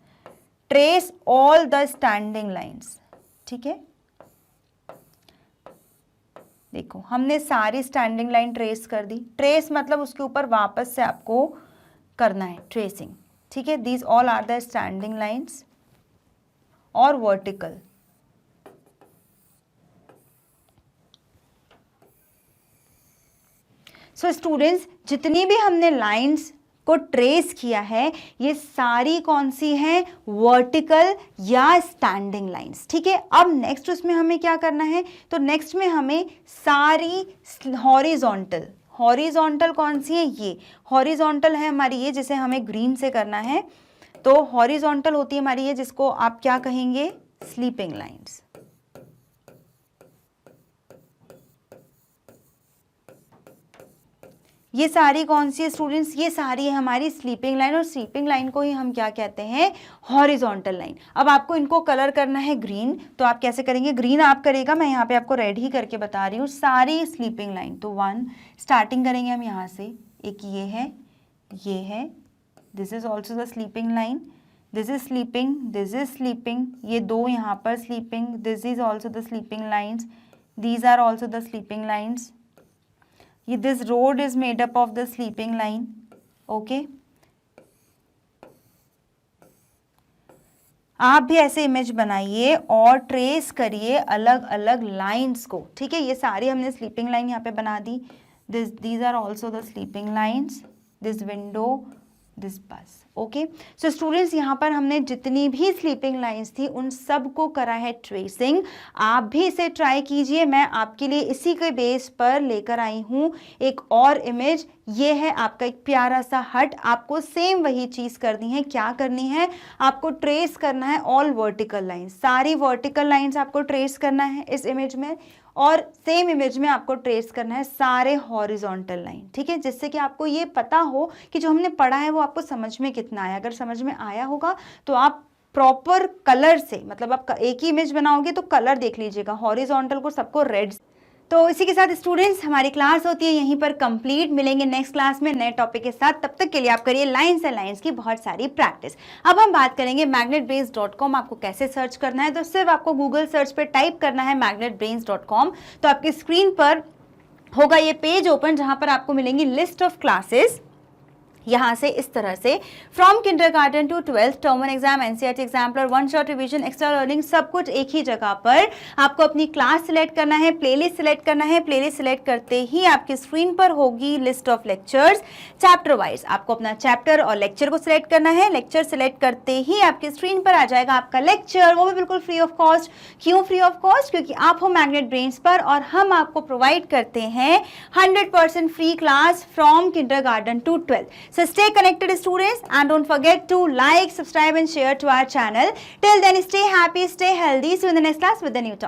Trace all the standing lines, ठीक है। देखो हमने सारी स्टैंडिंग लाइन ट्रेस कर दी। ट्रेस मतलब उसके ऊपर वापस से आपको करना है ट्रेसिंग, ठीक है। These all are the standing lines और वर्टिकल। सो स्टूडेंट्स जितनी भी हमने लाइंस को ट्रेस किया है ये सारी कौन सी हैं? वर्टिकल या स्टैंडिंग लाइंस, ठीक है। अब नेक्स्ट उसमें हमें क्या करना है? तो नेक्स्ट में हमें सारी हॉरिजॉन्टल, हॉरिजॉन्टल कौन सी है? ये हॉरिजॉन्टल है हमारी ये, जिसे हमें ग्रीन से करना है। तो हॉरिजॉन्टल होती है हमारी ये, जिसको आप क्या कहेंगे? Sleeping lines. ये सारी कौन सी है स्टूडेंट्स? ये सारी है हमारी स्लीपिंग लाइन, और स्लीपिंग लाइन को ही हम क्या कहते हैं? Horizontal line. अब आपको इनको कलर करना है ग्रीन, तो आप कैसे करेंगे? ग्रीन आप करेगा, मैं यहाँ पे आपको रेड ही करके बता रही हूँ। सारी स्लीपिंग लाइन, तो 1 स्टार्टिंग करेंगे हम यहाँ से, एक ये है, this is also the sleeping line, this is sleeping, this is sleeping, ये 2 यहाँ पर sleeping, this is also the sleeping lines, these are also the sleeping lines. ये this road is made up of the sleeping line, okay. आप भी ऐसे image बनाइए और trace करिए अलग अलग लाइंस को, ठीक है। ये सारी हमने स्लीपिंग लाइन यहाँ पे बना दी, these are also the sleeping lines, this window, this बस. ओके, सो स्टूडेंट्स यहाँ पर हमने जितनी भी स्लीपिंग लाइंस थी उन सब को करा है ट्रेसिंग. आप भी इसे ट्राई कीजिए. मैं आपके लिए इसी के बेस पर लेकर आई हूँ एक और इमेज. ये है आपका एक प्यारा सा हट. आपको सेम वही चीज़ करनी है. क्या करनी है? आपको ट्रेस करना है ऑल वर्टिकल लाइंस. सारी वर्टिकल लाइंस आपको ट्रेस करना है इस इमेज में, और सेम इमेज में आपको ट्रेस करना है सारे हॉरिजॉन्टल लाइन. ठीक है, जिससे कि आपको ये पता हो कि जो हमने पढ़ा है वो आपको समझ में कितना आया. अगर समझ में आया होगा तो आप प्रॉपर कलर से, मतलब आप एक ही इमेज बनाओगे तो कलर देख लीजिएगा, हॉरिजॉन्टल को सबको रेड. तो इसी के साथ स्टूडेंट्स हमारी क्लास होती है यहीं पर कंप्लीट. मिलेंगे नेक्स्ट क्लास में नए टॉपिक के साथ. तब तक के लिए आप करिए लाइंस एंड लाइंस की बहुत सारी प्रैक्टिस. अब हम बात करेंगे magnetbrains.com आपको कैसे सर्च करना है. तो सिर्फ आपको गूगल सर्च पे टाइप करना है magnetbrains.com. तो आपकी स्क्रीन पर होगा ये पेज ओपन जहां पर आपको मिलेंगी लिस्ट ऑफ क्लासेस. यहाँ से इस तरह से from kindergarten to 12th, term 1 exam, NCERT exemplar, one shot revision, extra learning, सब कुछ एक ही जगह पर. आपको अपनी क्लास सिलेक्ट करना है, प्लेलिस्ट सिलेक्ट करना है. प्लेलिस्ट सिलेक्ट करते ही आपकी स्क्रीन पर होगी list of lectures chapter wise. आपको अपना चैप्टर और लेक्चर को सिलेक्ट करना है. लेक्चर सिलेक्ट करते ही आपकी स्क्रीन पर आ जाएगा आपका लेक्चर, वो भी बिल्कुल फ्री ऑफ कॉस्ट. क्यों फ्री ऑफ कॉस्ट? क्योंकि आप हो मैग्नेट ब्रेन्स पर और हम आपको प्रोवाइड करते हैं 100% free class from kindergarten to 12th. So stay connected students and don't forget to like, subscribe and share to our channel. Till then stay happy, stay healthy. See you in the next class with a new topic.